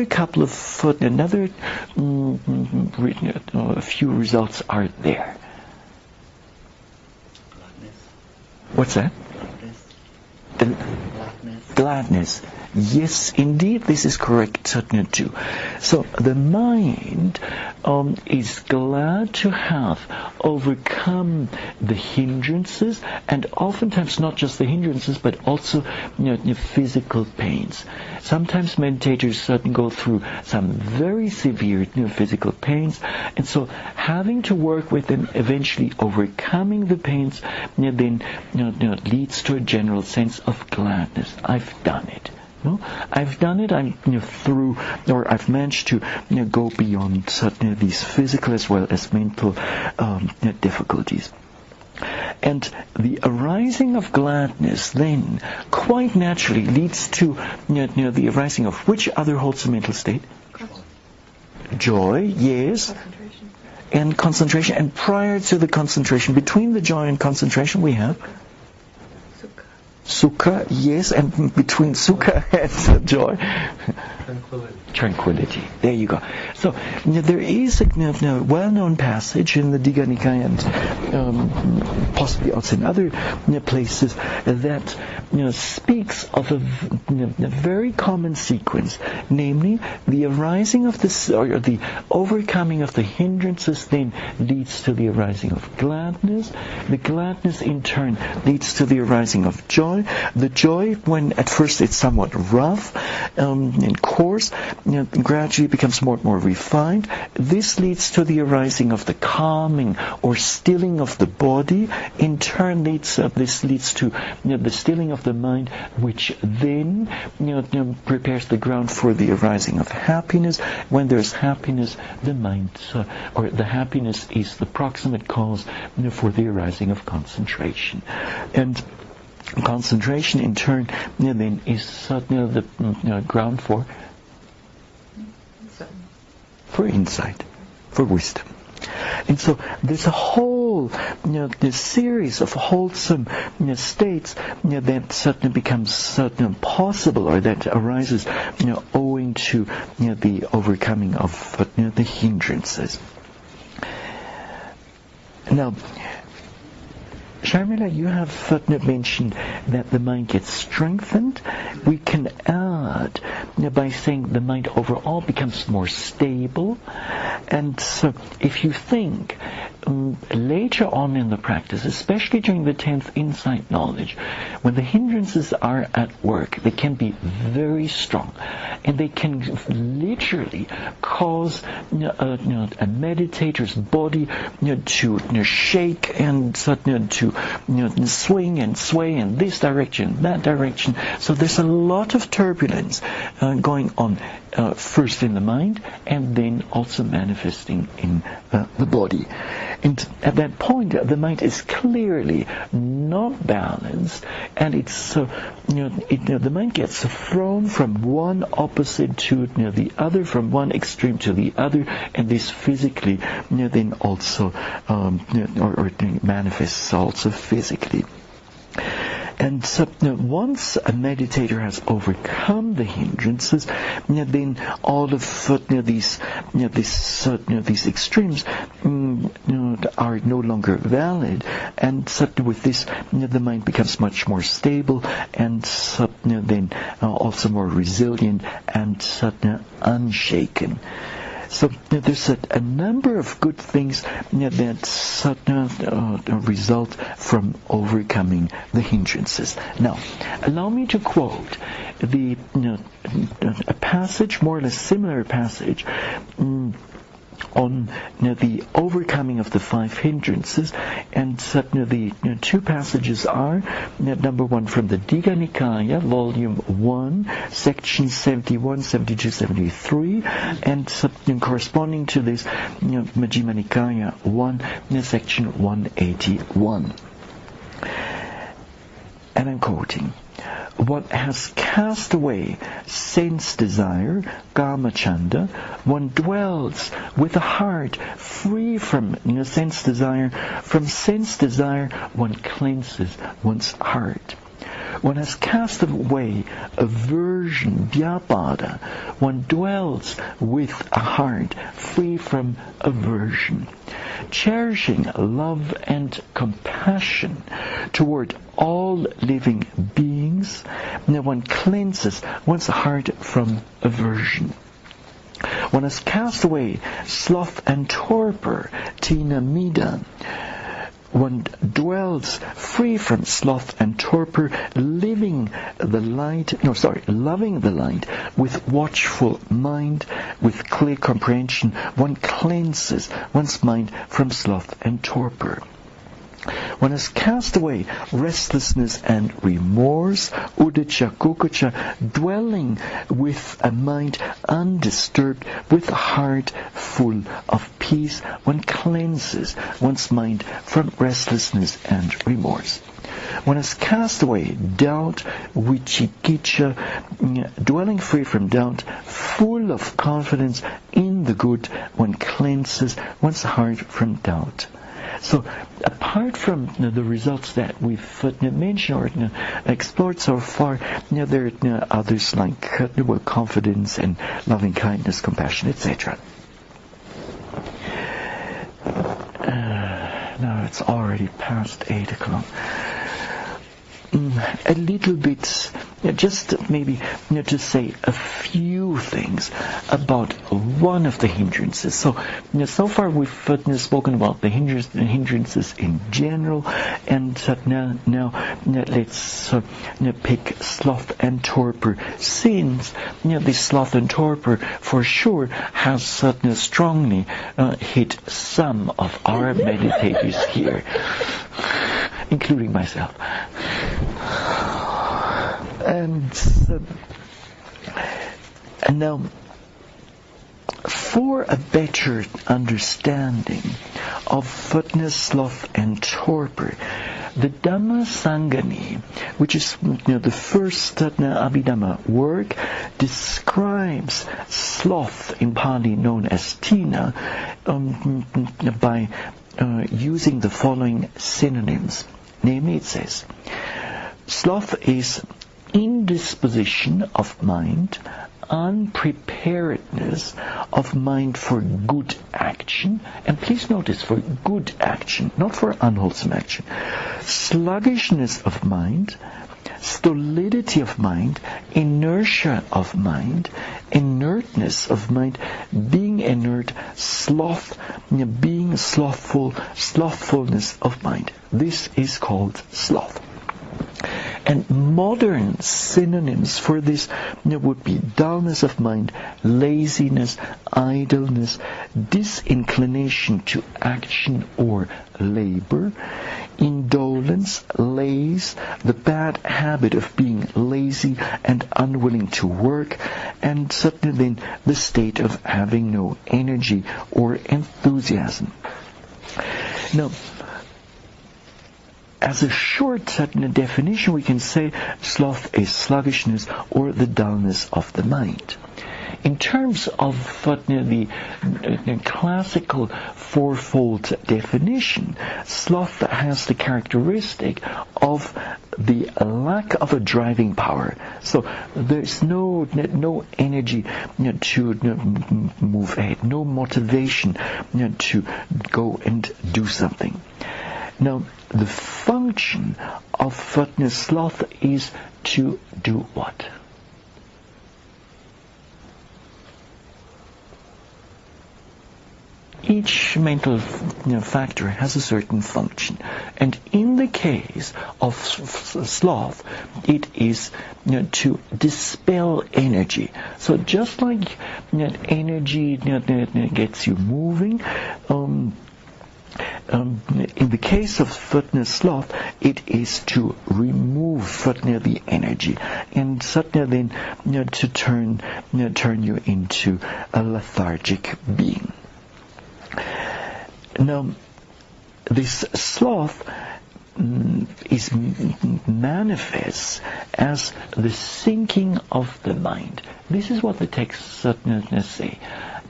couple of a few results are there. Gladness. What's that? Gladness. Yes, indeed, this is correct too. So the mind is glad to have overcome the hindrances, and oftentimes not just the hindrances, but also physical pains. Sometimes meditators go through some very severe physical pains, and so having to work with them, eventually overcoming the pains, then leads to a general sense of gladness. I've done it. No, I've done it. I'm through, or I've managed to go beyond these physical as well as mental difficulties. And the arising of gladness then quite naturally leads to the arising of which other wholesome mental state? Joy, yes. Concentration. And concentration. And prior to the concentration, between the joy and concentration, we have sukha, yes, and between sukha and joy, tranquility. There you go. So there is a well-known passage in the Digha Nikaya and possibly also in other places that speaks of a very common sequence, namely the arising of this, or the overcoming of the hindrances then leads to the arising of gladness. The gladness in turn leads to the arising of joy. The joy, when at first it's somewhat rough and coarse, gradually becomes more and more refined. This leads to the arising of the calming or stilling of the body. In turn, this leads to the stilling of the mind, which then prepares the ground for the arising of happiness. When there's happiness, the mind, or the happiness is the proximate cause for the arising of concentration. And concentration, in turn, then is the ground for insight, for wisdom. And so there's a whole this series of wholesome states that certainly becomes possible, or that arises owing to the overcoming of the hindrances. Now, Sharmila, you have mentioned that the mind gets strengthened. We can add by saying the mind overall becomes more stable. And so if you think later on in the practice, especially during the 10th insight knowledge, when the hindrances are at work, they can be very strong. And they can literally cause a meditator's body to shake and to swing and sway in this direction, that direction. So there's a lot of turbulence going on, first in the mind and then also manifesting in the body. And at that point, the mind is clearly not balanced, and it's the mind gets thrown from one opposite to the other, from one extreme to the other, and this physically then also or manifests also physically. And so once a meditator has overcome the hindrances, then all of these extremes are no longer valid, and with this the mind becomes much more stable and then also more resilient and unshaken. So there's a number of good things that result from overcoming the hindrances. Now, allow me to quote a passage, more or less similar passage, on the overcoming of the 5 hindrances, and the 2 passages are number 1 from the Digha Nikaya, volume 1, section 71, 72, 73, and corresponding to this Majjhima Nikaya 1, section 181. And I'm quoting: "One has cast away sense desire, kamachanda. One dwells with a heart free from sense desire. From sense desire, one cleanses one's heart. One has cast away aversion, vyapada. One dwells with a heart free from aversion. Cherishing love and compassion toward all living beings, one cleanses one's heart from aversion. One has cast away sloth and torpor, tina mida. One dwells free from sloth and torpor, loving the light with watchful mind, with clear comprehension. One cleanses one's mind from sloth and torpor." One has cast away restlessness and remorse, uddhacca, kukkacca, dwelling with a mind undisturbed, with a heart full of peace. One cleanses one's mind from restlessness and remorse. One has cast away doubt, vicikicca, dwelling free from doubt, full of confidence in the good. One cleanses one's heart from doubt. So, apart from the results that we've mentioned or explored so far, there are others like confidence and loving kindness, compassion, etc. Now it's already past 8 o'clock. A little bit, just maybe to say a few things about one of the hindrances. So far we've spoken about the hindrances in general, and now let's pick sloth and torpor, since the sloth and torpor for sure has strongly hit some of our meditators here, including myself. And now, for a better understanding of sloth and torpor, the Dhamma Sangani, which is the first Abhidhamma work, describes sloth in Pali known as tina by using the following synonyms. Namely, it says, sloth is indisposition of mind, unpreparedness of mind for good action, and please notice, for good action, not for unwholesome action, sluggishness of mind, stolidity of mind, inertia of mind, inertness of mind, being inert, sloth, being slothful, slothfulness of mind. This is called sloth. And modern synonyms for this would be dullness of mind, laziness, idleness, disinclination to action or labor, indolence, laze, the bad habit of being lazy and unwilling to work, and certainly then the state of having no energy or enthusiasm. Now, as a short definition, we can say sloth is sluggishness or the dullness of the mind. In terms of the classical fourfold definition, sloth has the characteristic of the lack of a driving power. So there's no energy to move ahead, no motivation to go and do something. Now, the function of sloth is to do what? Each mental factor has a certain function, and in the case of sloth, it is to dispel energy. So just like energy gets you moving, in the case of sloth, it is to remove the energy, and then to turn you into a lethargic being. Now, this sloth is manifest as the sinking of the mind. This is what the texts say.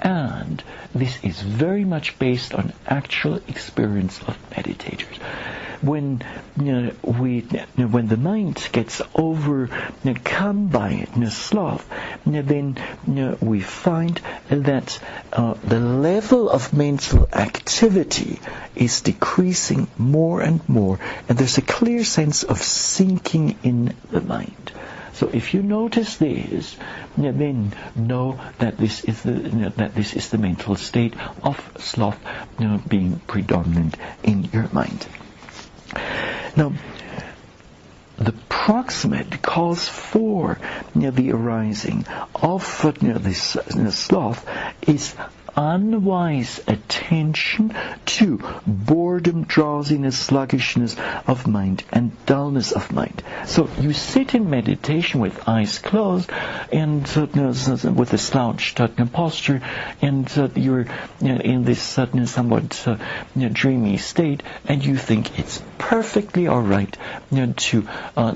And this is very much based on actual experience of meditators. When the mind gets overcome by sloth, then we find that the level of mental activity is decreasing more and more, and there's a clear sense of sinking in the mind. So if you notice this, then know that this is the mental state of sloth being predominant in your mind. Now, the proximate cause for the arising of this sloth is unwise attention to boredom boredom, drowsiness, sluggishness of mind, and dullness of mind. So you sit in meditation with eyes closed and with a slouched posture, and you're in this somewhat dreamy state, and you think it's perfectly all right to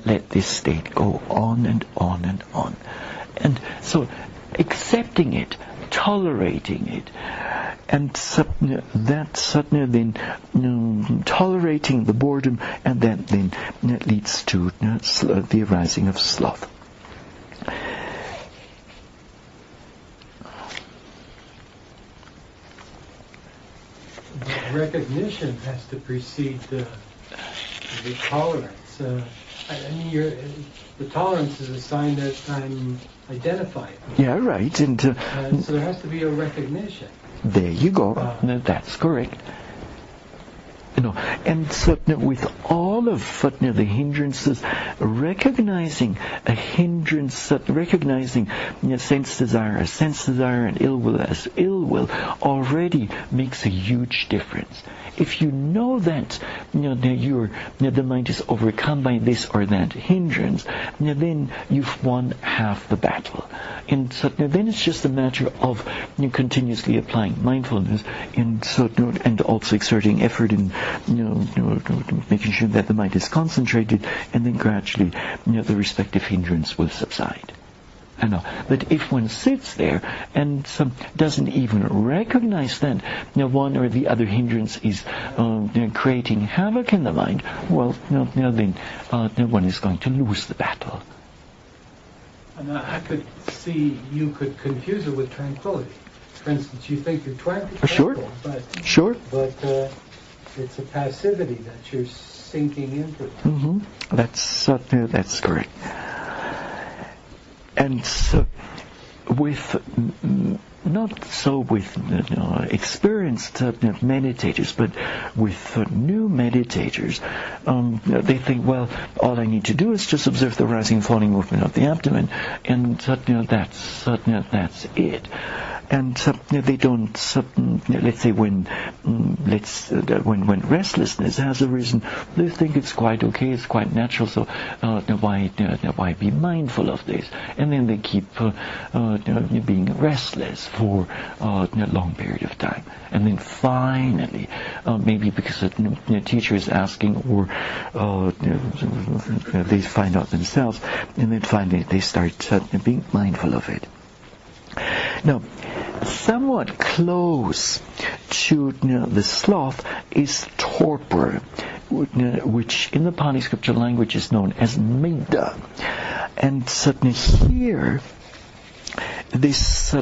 let this state go on and on and on. And so accepting it, tolerating it, and that then tolerating the boredom, and that then leads to the arising of sloth. Recognition has to precede the tolerance. The tolerance is a sign that I'm identified. Yeah, right. And so there has to be a recognition. There you go. That's correct. And so with all of the hindrances, recognizing a hindrance, recognizing sense desire as sense desire and ill will as ill will, already makes a huge difference. If you know that the mind is overcome by this or that hindrance, then you've won half the battle. And so then it's just a matter of continuously applying mindfulness, and also exerting effort in making sure that the mind is concentrated, and then gradually the respective hindrance will subside. But if one sits there and doesn't even recognize that one or the other hindrance is creating havoc in the mind, well, then one is going to lose the battle. And I could see you could confuse it with tranquility. For instance, you think you're tranquil, Sure. but it's a passivity that you're sinking into. Mm-hmm. That's correct. And so, not so with experienced meditators, but with new meditators, they think, well, all I need to do is just observe the rising and falling movement of the abdomen, and that's it. And they don't. Let's say when restlessness has arisen, they think it's quite okay, it's quite natural. So why be mindful of this? And then they keep being restless for a long period of time. And then finally, maybe because the teacher is asking, or they find out themselves, and then finally they start being mindful of it. Now, somewhat close to the sloth is torpor, which in the Pali scripture language is known as midda. And certainly here, this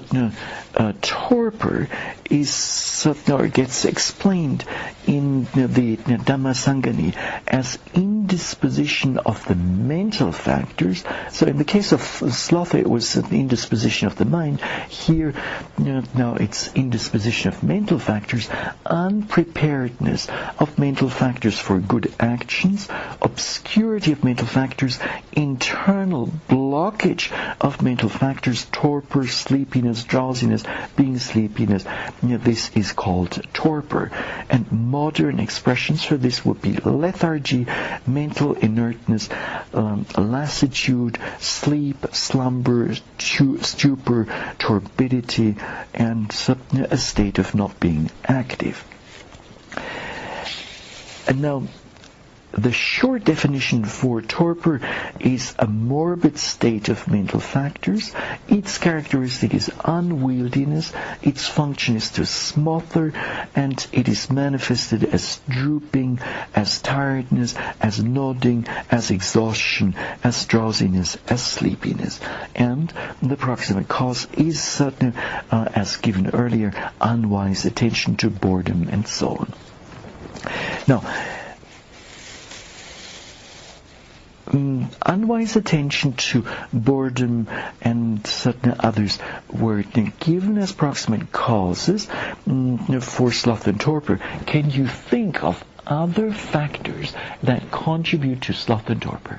torpor is or gets explained in the Dhammasangani as indisposition of the mental factors. So in the case of sloth, it was the indisposition of the mind. Here, now it's indisposition of mental factors, unpreparedness of mental factors for good actions, obscurity of mental factors, internal blockage of mental factors, torpor, sleepiness, drowsiness, being sleepiness. This is called torpor. And modern expressions for this would be lethargy, mental inertness, lassitude, sleep, slumber, stupor, turbidity, and a state of not being active. And now, the short definition for torpor is a morbid state of mental factors. Its characteristic is unwieldiness. Its function is to smother, and it is manifested as drooping, as tiredness, as nodding, as exhaustion, as drowsiness, as sleepiness. And the proximate cause is, as given earlier, unwise attention to boredom and so on. Now, unwise attention to boredom and certain others were given as proximate causes for sloth and torpor. Can you think of other factors that contribute to sloth and torpor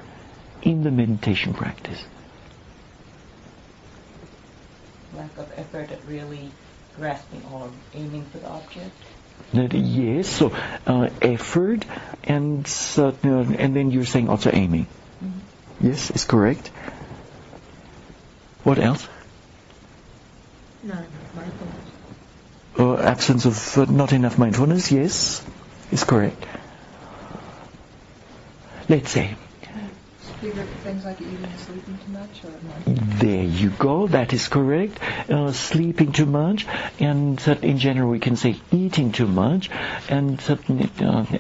in the meditation practice? Lack of effort at really grasping or aiming for the object. Yes, so effort and then you're saying also aiming. Yes, is correct. What else? No, mindfulness. Absence of not enough mindfulness. Yes, is correct. Let's say. Things like eating and sleeping too much, or There you go. That is correct. Sleeping too much, and in general we can say eating too much. And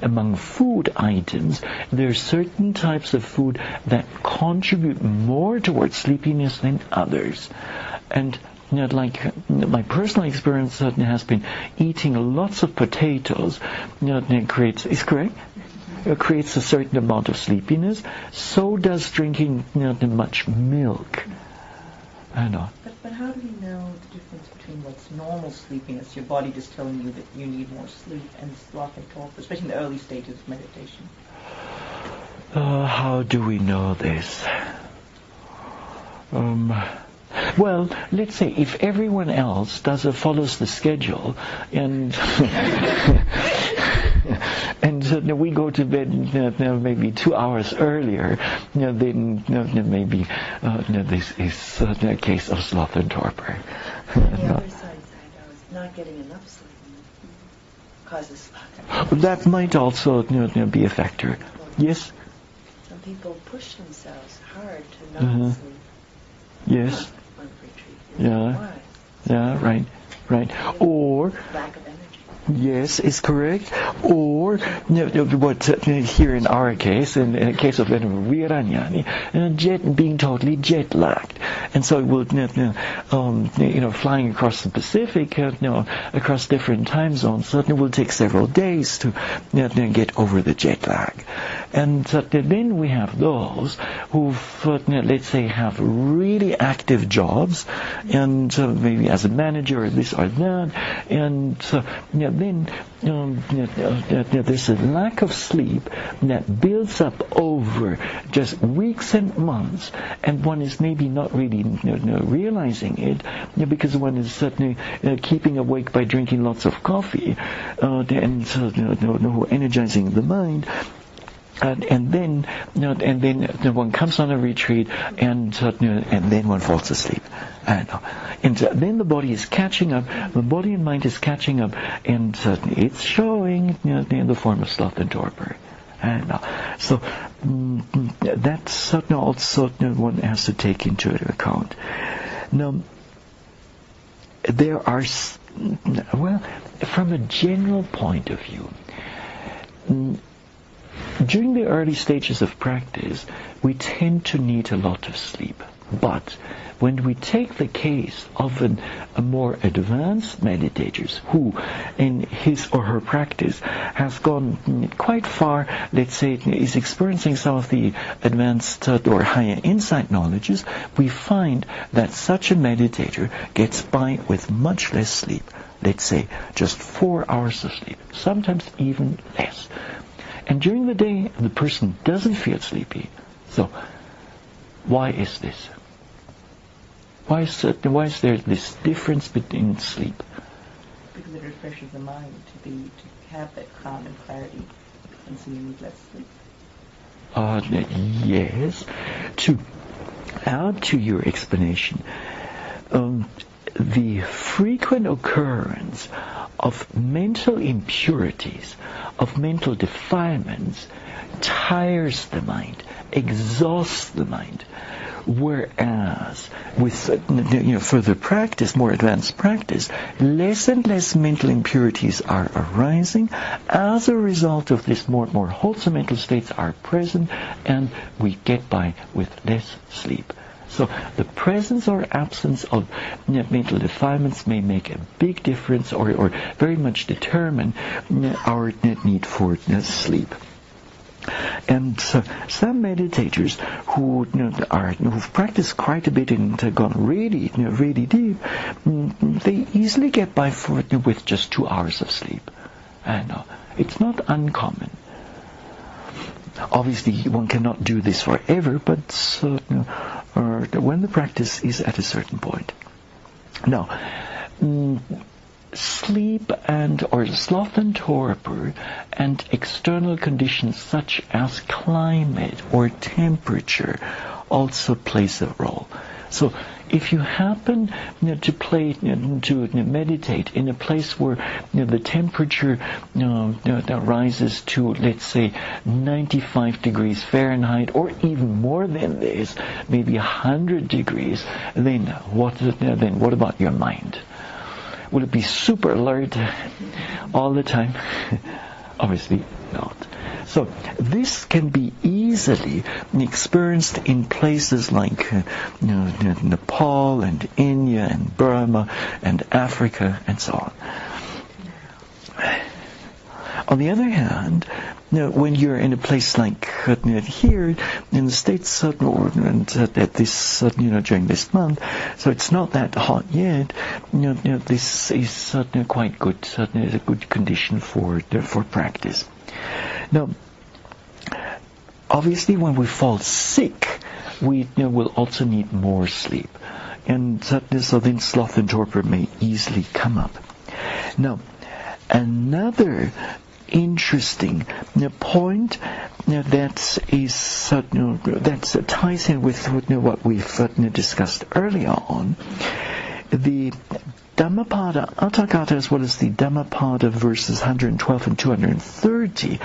among food items, there are certain types of food that contribute more towards sleepiness than others. And like my personal experience has been eating lots of potatoes. Creates, is correct. Creates a certain amount of sleepiness. So does drinking much milk. I know. But how do we know the difference between what's normal sleepiness, your body just telling you that you need more sleep, and sloth and torpor, especially in the early stages of meditation? How do we know this? Well, let's say if everyone else follows the schedule, and and we go to bed maybe 2 hours earlier, then maybe this is a case of sloth and torpor. the other side is not getting enough sleep causes sloth. That might also be a factor. Yes. Some people push themselves hard to not sleep. Yes. On retreat. Yeah. Why? Yeah. Right. Or. Lack of energy. Yes, is correct. Or what here in our case, in the case of Viranyani, being totally jet lagged, and so it will, flying across the Pacific, across different time zones, certainly will take several days to get over the jet lag. And then we have those who, let's say, have really active jobs, and maybe as a manager or this or that, and then there's a lack of sleep that builds up over just weeks and months, and one is maybe not really realizing it because one is certainly keeping awake by drinking lots of coffee and energizing the mind. And then one comes on a retreat, and then one falls asleep. And then the body is catching up. The body and mind is catching up, and it's showing in the form of sloth and torpor. So that's certainly also one has to take into account. Now, there are, from a general point of view, during the early stages of practice, we tend to need a lot of sleep. But when we take the case of a more advanced meditators who, in his or her practice, has gone quite far, let's say, is experiencing some of the advanced or higher insight knowledges, we find that such a meditator gets by with much less sleep. Let's say just 4 hours of sleep, sometimes even less. And during the day, the person doesn't feel sleepy. So, why is this? Why is there this difference between sleep? Because it refreshes the mind to have that calm and clarity, and so you need less sleep. Yes. To add to your explanation, the frequent occurrence of mental impurities, of mental defilements, tires the mind, exhausts the mind. Whereas with further practice, more advanced practice, less and less mental impurities are arising. As a result of this, more and more wholesome mental states are present, and we get by with less sleep. So the presence or absence of mental defilements may make a big difference, or very much determine our need for sleep. And some meditators who've practiced quite a bit and gone really deep, they easily get by with just 2 hours of sleep. And it's not uncommon. Obviously, one cannot do this forever, but when the practice is at a certain point. Now, sleep or sloth and torpor and external conditions such as climate or temperature also plays a role. So if you happen to meditate in a place where the temperature that rises to, let's say, 95 degrees Fahrenheit, or even more than this, maybe 100 degrees, then what about your mind? Will it be super alert all the time? Obviously not. So this can be easily experienced in places like Nepal and India and Burma and Africa and so on. On the other hand, when you're in a place like here in the States, at this during this month, so it's not that hot yet. This is quite good. Certainly, a good condition for practice. Now, obviously, when we fall sick, we will also need more sleep, and so then sloth and torpor may easily come up. Now, another interesting point that ties in with what we've discussed earlier on, the Dhammapada Atthakatha as well as the Dhammapada verses 112 and 230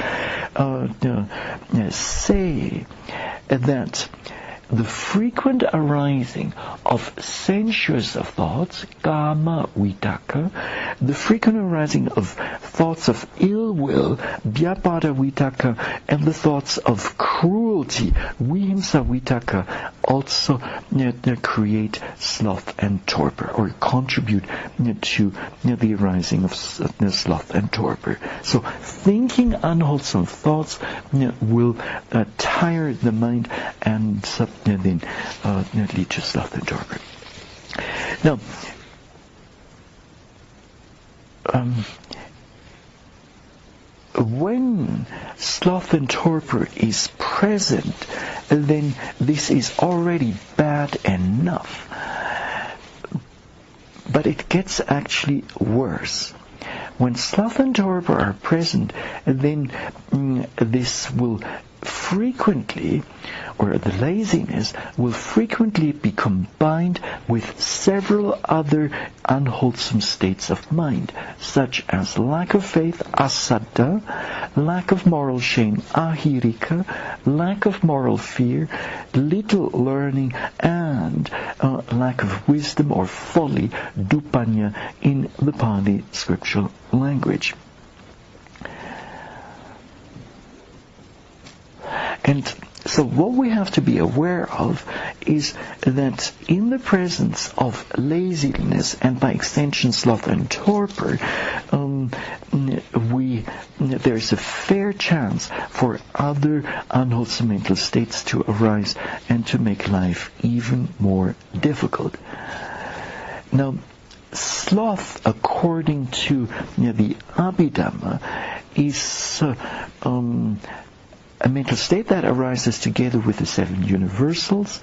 say that the frequent arising of sensuous thoughts, kama vitaka, the frequent arising of thoughts of ill will, vyapada vitaka, and the thoughts of cruelty, vihimsa vitaka, also create sloth and torpor, or contribute to the arising of sloth and torpor. So thinking unwholesome thoughts will tire the mind and then lead to sloth and torpor. Now, when sloth and torpor is present, then this is already bad enough. But it gets actually worse. When sloth and torpor are present, then this will frequently, or the laziness will frequently be combined with several other unwholesome states of mind, such as lack of faith, asaddha, lack of moral shame, ahirika, lack of moral fear, little learning, and lack of wisdom or folly, dupanya, in the Pali scriptural language. And so what we have to be aware of is that in the presence of laziness and by extension sloth and torpor, there's a fair chance for other unwholesome mental states to arise and to make life even more difficult. Now, sloth, according to the Abhidhamma, is a mental state that arises together with the 7 universals,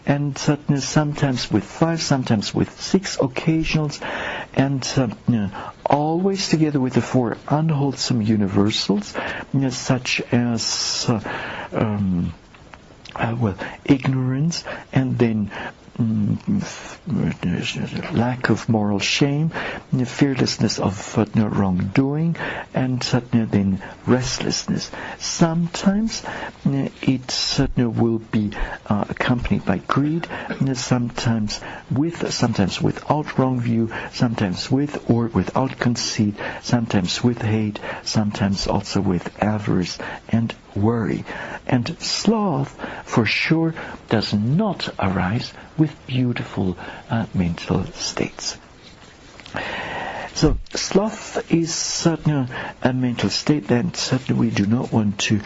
and sometimes with 5, sometimes with 6 occasionals, and always together with the 4 unwholesome universals, such as ignorance, and then lack of moral shame, fearlessness of wrongdoing, and then restlessness. Sometimes it will be accompanied by greed, sometimes without wrong view, sometimes with or without conceit, sometimes with hate, sometimes also with avarice and worry. And sloth, for sure, does not arise with beautiful mental states. So sloth is certainly a mental state that certainly we do not want to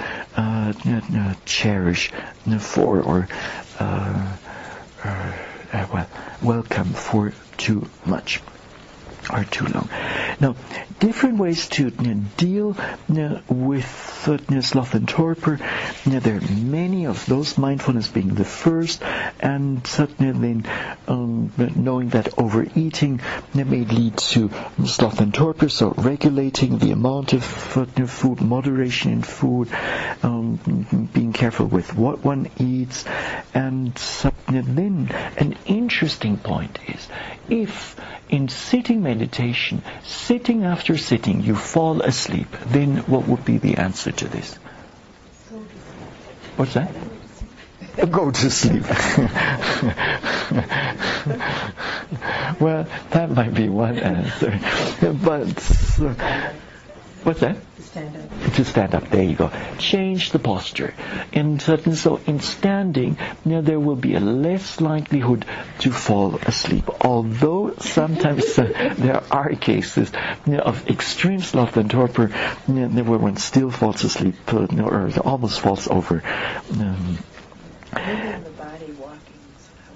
cherish for or welcome for too much. are too long. Now, different ways to deal with sloth and torpor. There are many of those, mindfulness being the first, and then knowing that overeating may lead to sloth and torpor, so regulating the amount of food, moderation in food, being careful with what one eats, and then an interesting point is, if in sitting meditation, sitting after sitting, you fall asleep, then what would be the answer to this? What's that? Go to sleep. Well, that might be one answer. But what's that? Stand up. To stand up. There you go. Change the posture. And so in standing, there will be a less likelihood to fall asleep. Although sometimes there are cases of extreme sloth and torpor where one still falls asleep or almost falls over. Moving the body, walking.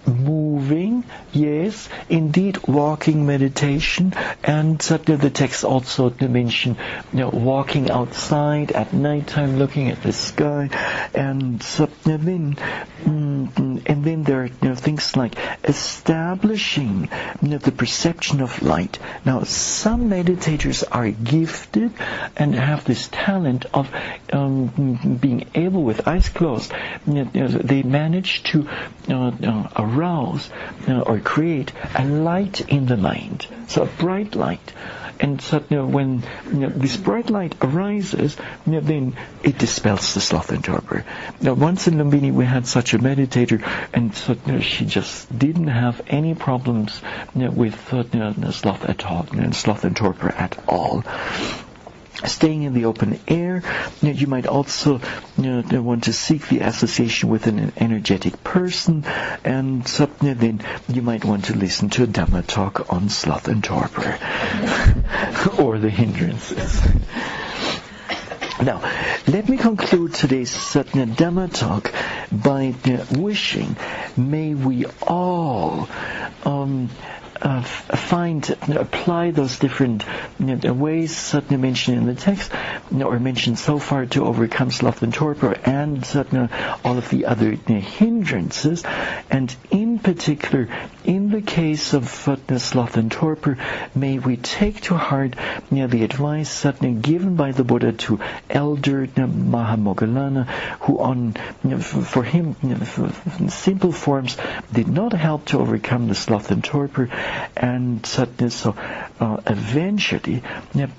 Moving, yes, indeed, walking meditation, and the text also mention walking outside at nighttime, looking at the sky, and then there are things like establishing the perception of light. Now, some meditators are gifted and have this talent of being able, with eyes closed, they manage to arouse or create a light in the mind, so a bright light. And so when this bright light arises, then it dispels the sloth and torpor. Now, once in Lumbini we had such a meditator, and so she just didn't have any problems with sloth at all, sloth and torpor at all. Staying in the open air, you might also want to seek the association with an energetic person, and so then you might want to listen to a Dhamma talk on sloth and torpor or the hindrances. Now, let me conclude today's Dhamma talk by wishing, may we all apply those different ways mentioned in the text, or mentioned so far, to overcome sloth and torpor and all of the other hindrances. And in particular, in the case of sloth and torpor, may we take to heart the advice given by the Buddha to Elder Mahamoggallana, who for him simple forms did not help to overcome the sloth and torpor, and so eventually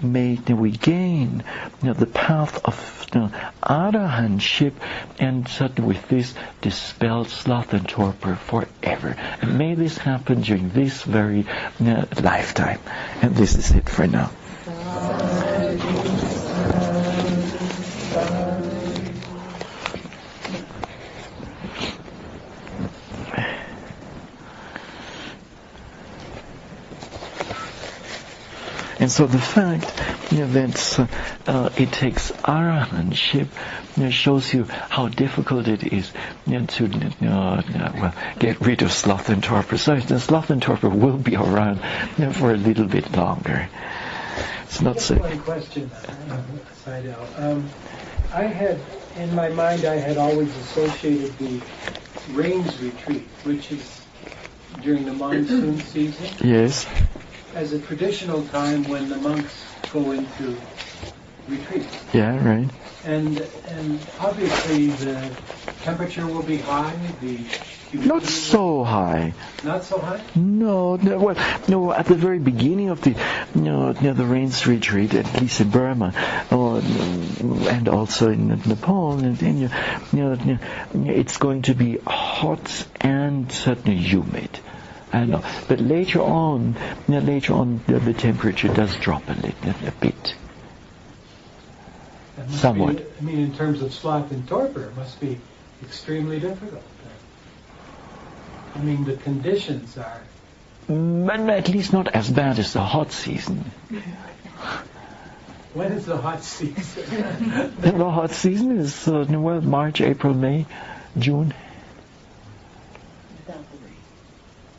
may we gain the path of arahantship, and with this dispel sloth and torpor forever. And may this happen during this very lifetime. And this is it for now. And so the fact that it takes arahantship shows you how difficult it is to get rid of sloth and torpor. So the sloth and torpor will be around for a little bit longer. It's not so. One question, Seidel. I had, in my mind, I had always associated the rains retreat, which is during the monsoon season. Yes. As a traditional time when the monks go into retreat. Yeah, right. And obviously the temperature will be high, the humidity Not so high. Not so high? No, at the very beginning of the rains retreat, at least in Burma, and also in Nepal, and it's going to be hot and certainly humid. I know, but later on, the temperature does drop a bit. Somewhat. In terms of sloth and torpor, it must be extremely difficult. The conditions are... But at least not as bad as the hot season. When is the hot season? The hot season is, March, April, May, June.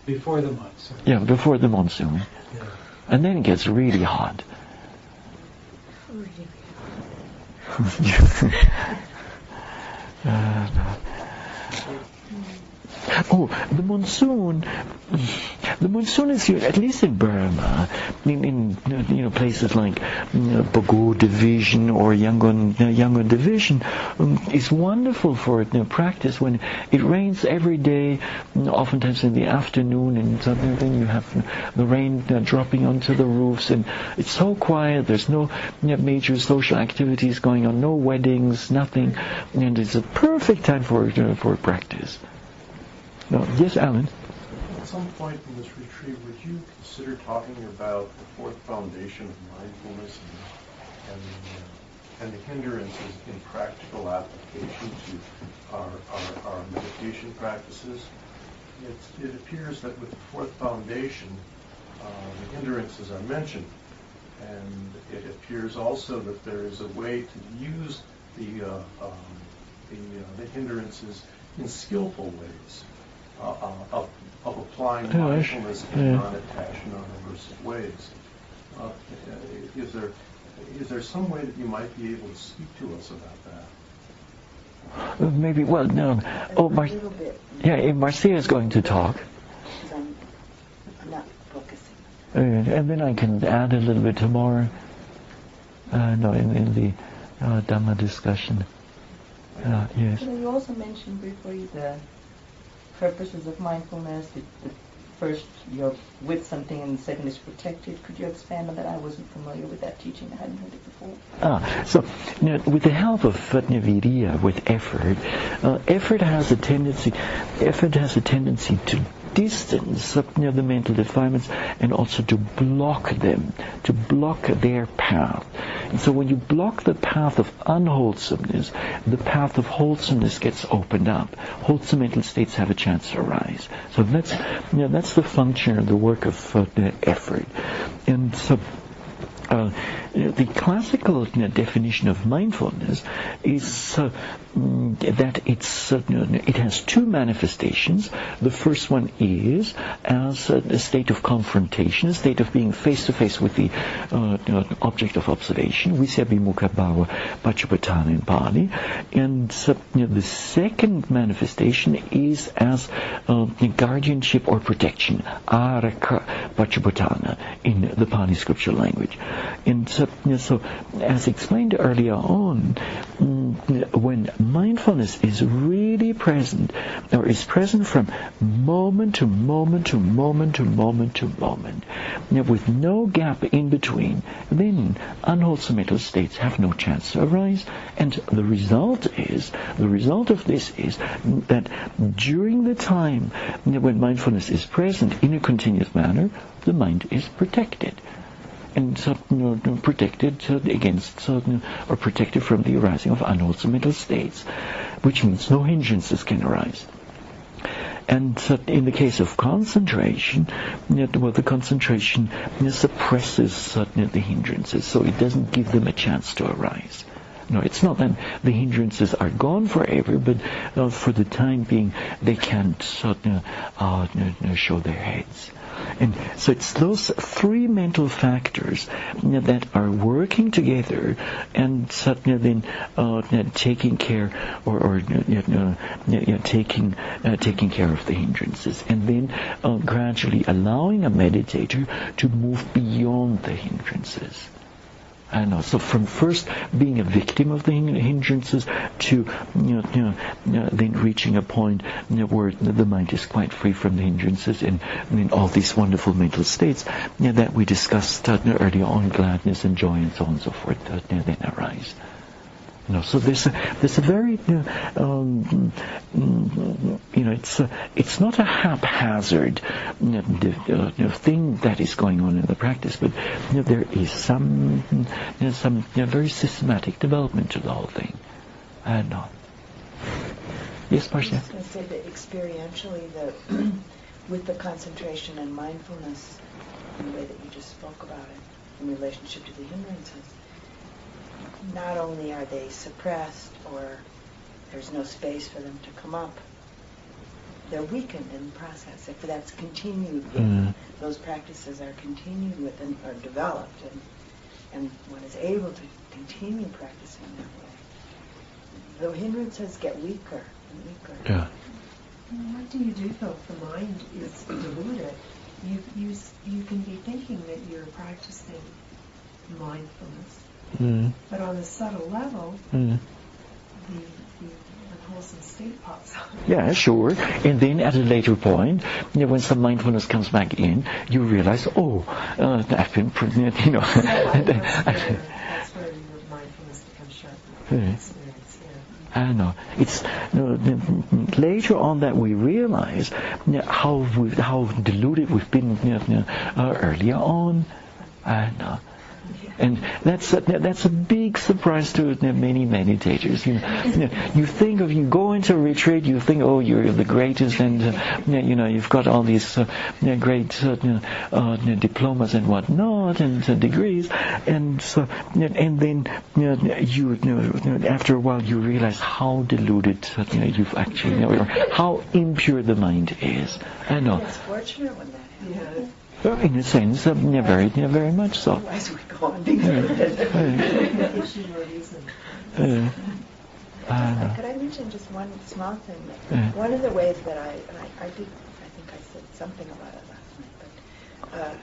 Before the monsoon. Yeah, before the monsoon. Yeah. And then it gets really hot. Oh, the monsoon. The monsoon is here, at least in Burma, in places like Bogo Division or Yangon Division, is wonderful for practice when it rains every day, oftentimes in the afternoon, and then you have the rain dropping onto the roofs, and it's so quiet. There's no major social activities going on, no weddings, nothing, and it's a perfect time for practice. No, yes, Alan? At some point in this retreat, would you consider talking about the fourth foundation of mindfulness and the hindrances in practical application to our meditation practices? It appears that with the fourth foundation, the hindrances are mentioned, and it appears also that there is a way to use the hindrances in skillful ways. Of applying mindfulness in non-attached, non-aversive ways. Is there some way that you might be able to speak to us about that? Maybe. Well, no. Oh, Marcia is going to talk. I'm not focusing. And then I can add a little bit tomorrow. In the Dhamma discussion. Yes. You also mentioned briefly the purposes of mindfulness. The first, you're with something, and the second is protected. Could you expand on that? I wasn't familiar with that teaching. I hadn't heard it before. So, with the help of virya, with effort, effort has a tendency to distance the mental defilements and also to block them, to block their path. And so when you block the path of unwholesomeness, the path of wholesomeness gets opened up. Wholesome mental states have a chance to arise. So that's the function of the work of effort. And so the classical definition of mindfulness is that it has two manifestations. The first one is as a state of confrontation, a state of being face to face with the object of observation, Visabhimukha Bhava Pachupatthana in Pali. And the second manifestation is as guardianship or protection, Araka Pachupatthana in the Pali scripture language. And so, as explained earlier on, when mindfulness is really present, or is present from moment to moment to moment to moment to moment, with no gap in between, then unwholesome mental states have no chance to arise. And the result of this is that during the time when mindfulness is present in a continuous manner, the mind is protected. And protected against or protected from the arising of unwholesome mental states, which means no hindrances can arise. And in the case of concentration, the concentration suppresses the hindrances, so it doesn't give them a chance to arise. No, it's not that the hindrances are gone forever, but for the time being, they can't show their heads. And so it's those three mental factors that are working together and then taking care or taking care of the hindrances, and then gradually allowing a meditator to move beyond the hindrances. I know. So from first being a victim of the hindrances to then reaching a point where the mind is quite free from the hindrances, and all these wonderful mental states that we discussed earlier on, gladness and joy and so on and so forth, then arise. So there's a very it's not a haphazard thing that is going on in the practice, but there is some very systematic development to the whole thing. Yes, Marcia? I was going to say that experientially, with the concentration and mindfulness, in the way that you just spoke about it, in relationship to the hindrances, not only are they suppressed or there's no space for them to come up, they're weakened in the process if that's continued with, those practices are continued with and are developed, and one is able to continue practicing that way. The hindrances get weaker and weaker. Yeah. What do you do though if the mind is deluded? You can be thinking that you're practicing mindfulness, but on a subtle level, the unwholesome state pops up. Yeah, sure. And then at a later point, when some mindfulness comes back in, you realize, I've been, That's where your mindfulness becomes sharper. Experience, I don't know. It's later on that we realize how deluded we've been earlier on. I know. And that's a big surprise to many meditators. You think of, you go into a retreat, you think, you're the greatest, and you've got all these great diplomas and whatnot and degrees, and then after a while you realize how deluded you've actually, how impure the mind is. I know. It's fortunate when that happens. Yeah. Well, in a sense, very much so. Otherwise we go on being Could I mention just one small thing? One of the ways that I think I said something about it last night,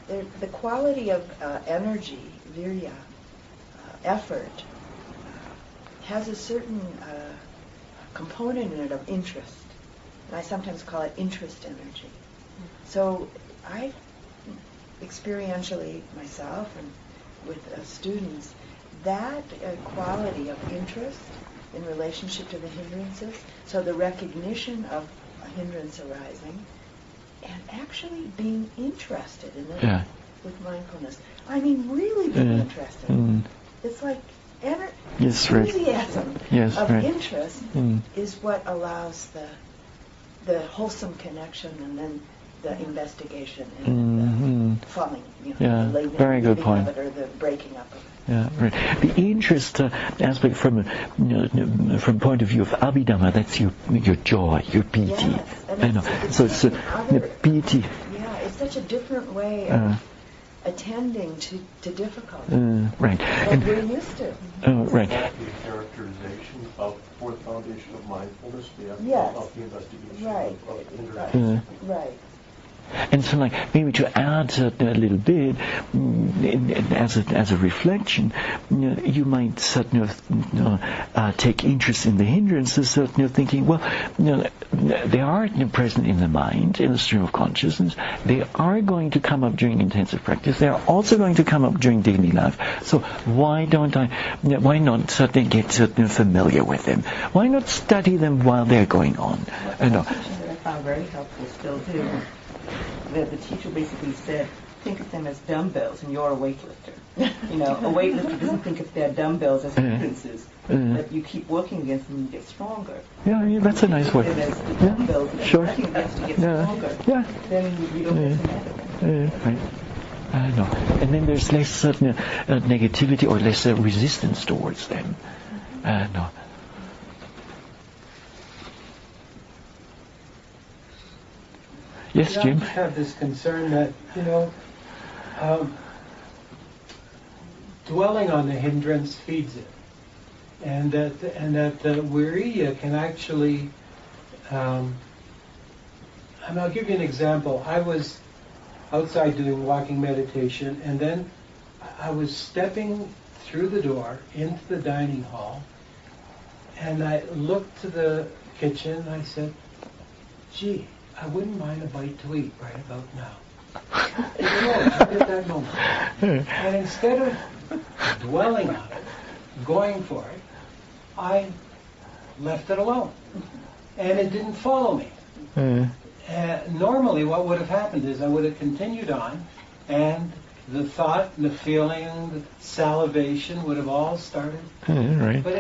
but the quality of energy, virya, effort, has a certain component in it of interest. And I sometimes call it interest energy. So I experientially myself and with students, that quality of interest in relationship to the hindrances, so the recognition of a hindrance arising and actually being interested in it with mindfulness. I mean really being interested. It's like enthusiasm of interest is what allows the wholesome connection and then the investigation and the falling, the very good point. of it or the breaking up of it. Yeah, right. The interest aspect from point of view of abhidhamma, that's your joy, your piti. Yes, I know. So it's piti. Yeah, it's such a different way of attending to difficulty. Right. And we're used to. Right. Is that the characterization of the fourth foundation of mindfulness, of the investigation of hindrances? Right. And so, maybe to add a little bit, as a reflection, you might take interest in the hindrances, thinking, well, they are present in the mind, in the stream of consciousness. They are going to come up during intensive practice. They are also going to come up during daily life. So why not get familiar with them? Why not study them while they're going on? One teaching that I found very helpful still too. The teacher basically said, think of them as dumbbells, and you're a weightlifter. A weightlifter doesn't think of their dumbbells as hindrances, but you keep working against them, you get stronger. Yeah, that's a nice way. As the dumbbells, sure. working against to get stronger. Yeah. Then you don't get mad. Right. I know. And then there's less negativity or less resistance towards them. No. Yes, Jim? I have this concern that, dwelling on the hindrance feeds it. And that the viriya can actually, and I'll give you an example. I was outside doing walking meditation, and then I was stepping through the door into the dining hall, and I looked to the kitchen, and I said, gee, I wouldn't mind a bite to eat right about now. Right at that moment. And instead of dwelling on it, going for it, I left it alone. And it didn't follow me. Normally what would have happened is I would have continued on, and the thought and the feeling, the salivation would have all started. Right. But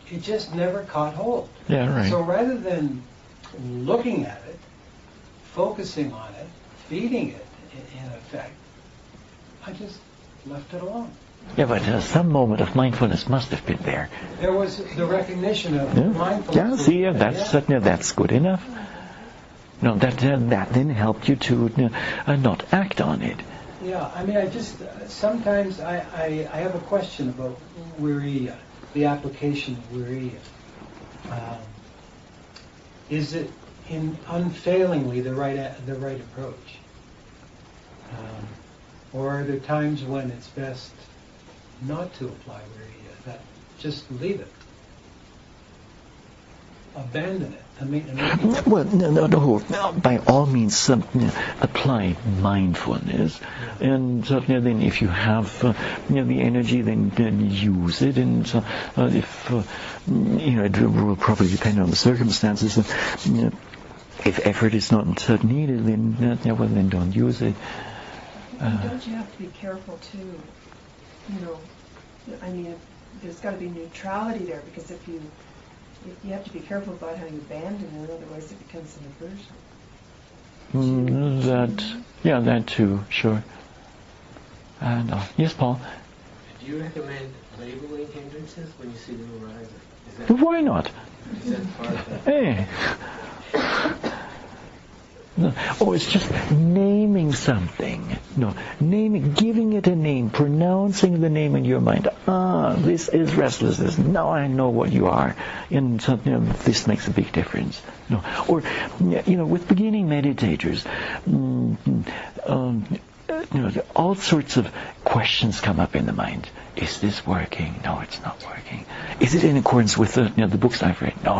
it just never caught hold. Yeah, right. So rather than looking at it, focusing on it, feeding it in effect, I just left it alone. Yeah, but some moment of mindfulness must have been there. There was the recognition of Yeah, mindfulness. see, that's good enough. No, that then helped you to not act on it. Yeah, I mean, sometimes I have a question about Wiriya, the application of Wiriya. Is it unfailingly the right approach? Or are there times when it's best not to apply Wiriya, that just leave it? Abandon it. Well, no. By all means, apply mindfulness, and then if you have the energy, then use it. And if it will probably depend on the circumstances. If effort is not needed, then don't use it. Don't you have to be careful too? I mean, there's got to be neutrality there, because if you have to be careful about how you abandon it, otherwise it becomes an aversion. That too, sure. And yes, Paul. Do you recommend labeling hindrances when you see them arise? Why not? Is that part of that? Hey. No. Oh, it's just naming something. No, giving it a name, pronouncing the name in your mind. This is restlessness. Now I know what you are, and so, this makes a big difference. No, or with beginning meditators, all sorts of questions come up in the mind. Is this working? No, it's not working. Is it in accordance with the books I've read? No.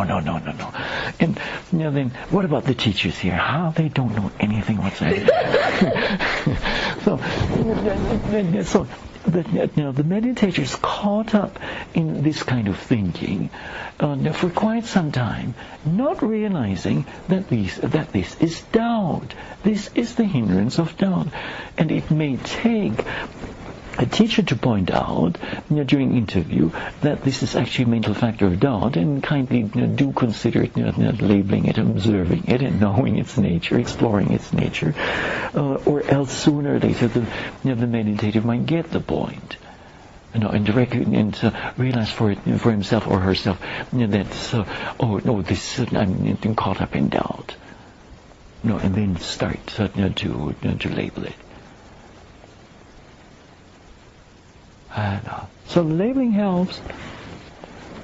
And then what about the teachers here? How they don't know anything whatsoever. So the meditators caught up in this kind of thinking for quite some time, not realizing that this is doubt. This is the hindrance of doubt, and it may take a teacher to point out during interview that this is actually a mental factor of doubt, and kindly do consider it, labeling it, observing it, and knowing its nature, exploring its nature, or else sooner or later the meditator might get the point, and realize for himself or herself that I'm caught up in doubt, and then start to label it. So labeling helps.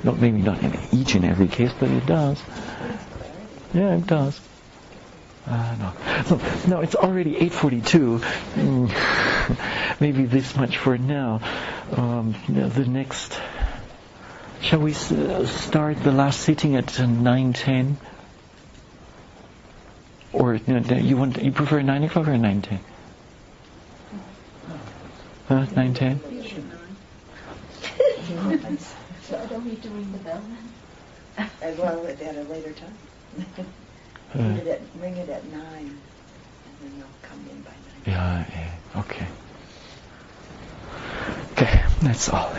Maybe not in each and every case, but it does. Yeah, it does. So now it's already 8:42. Maybe this much for now. The next. Shall we start the last sitting at 9:10? Or you prefer 9 o'clock or 9:10? 9:10. So I don't need to ring the bell then? Well, at a later time. Ring it at 9, and then they'll come in by 9. Yeah, okay. Okay, that's all.